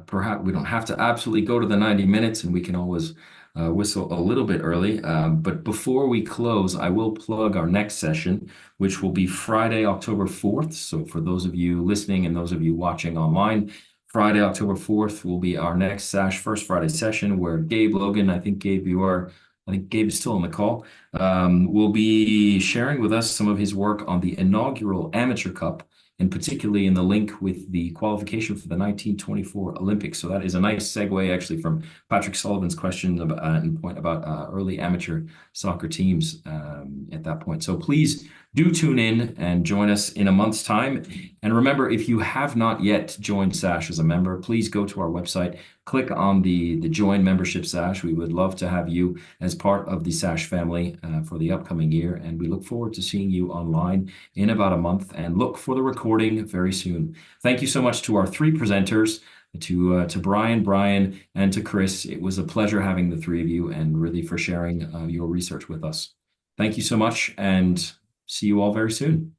[SPEAKER 1] perhaps we don't have to absolutely go to the 90 minutes, and we can always whistle a little bit early. But before we close, I will plug our next session, which will be Friday, October 4th. So for those of you listening and those of you watching online, Friday, October 4th will be our next SASH First Friday session, where Gabe Logan, I think Gabe is still on the call, will be sharing with us some of his work on the inaugural Amateur Cup, and particularly in the link with the qualification for the 1924 Olympics. So that is a nice segue, actually, from Patrick Sullivan's question and point about early amateur soccer teams at that point. So please do tune in and join us in a month's time. And remember, if you have not yet joined SASH as a member, please go to our website, click on the Join Membership SASH. We would love to have you as part of the SASH family for the upcoming year. And we look forward to seeing you online in about a month, and look for the recording very soon. Thank you so much to our 3 presenters, to Brian, and to Chris. It was a pleasure having the 3 of you, and really for sharing your research with us. Thank you so much, and see you all very soon.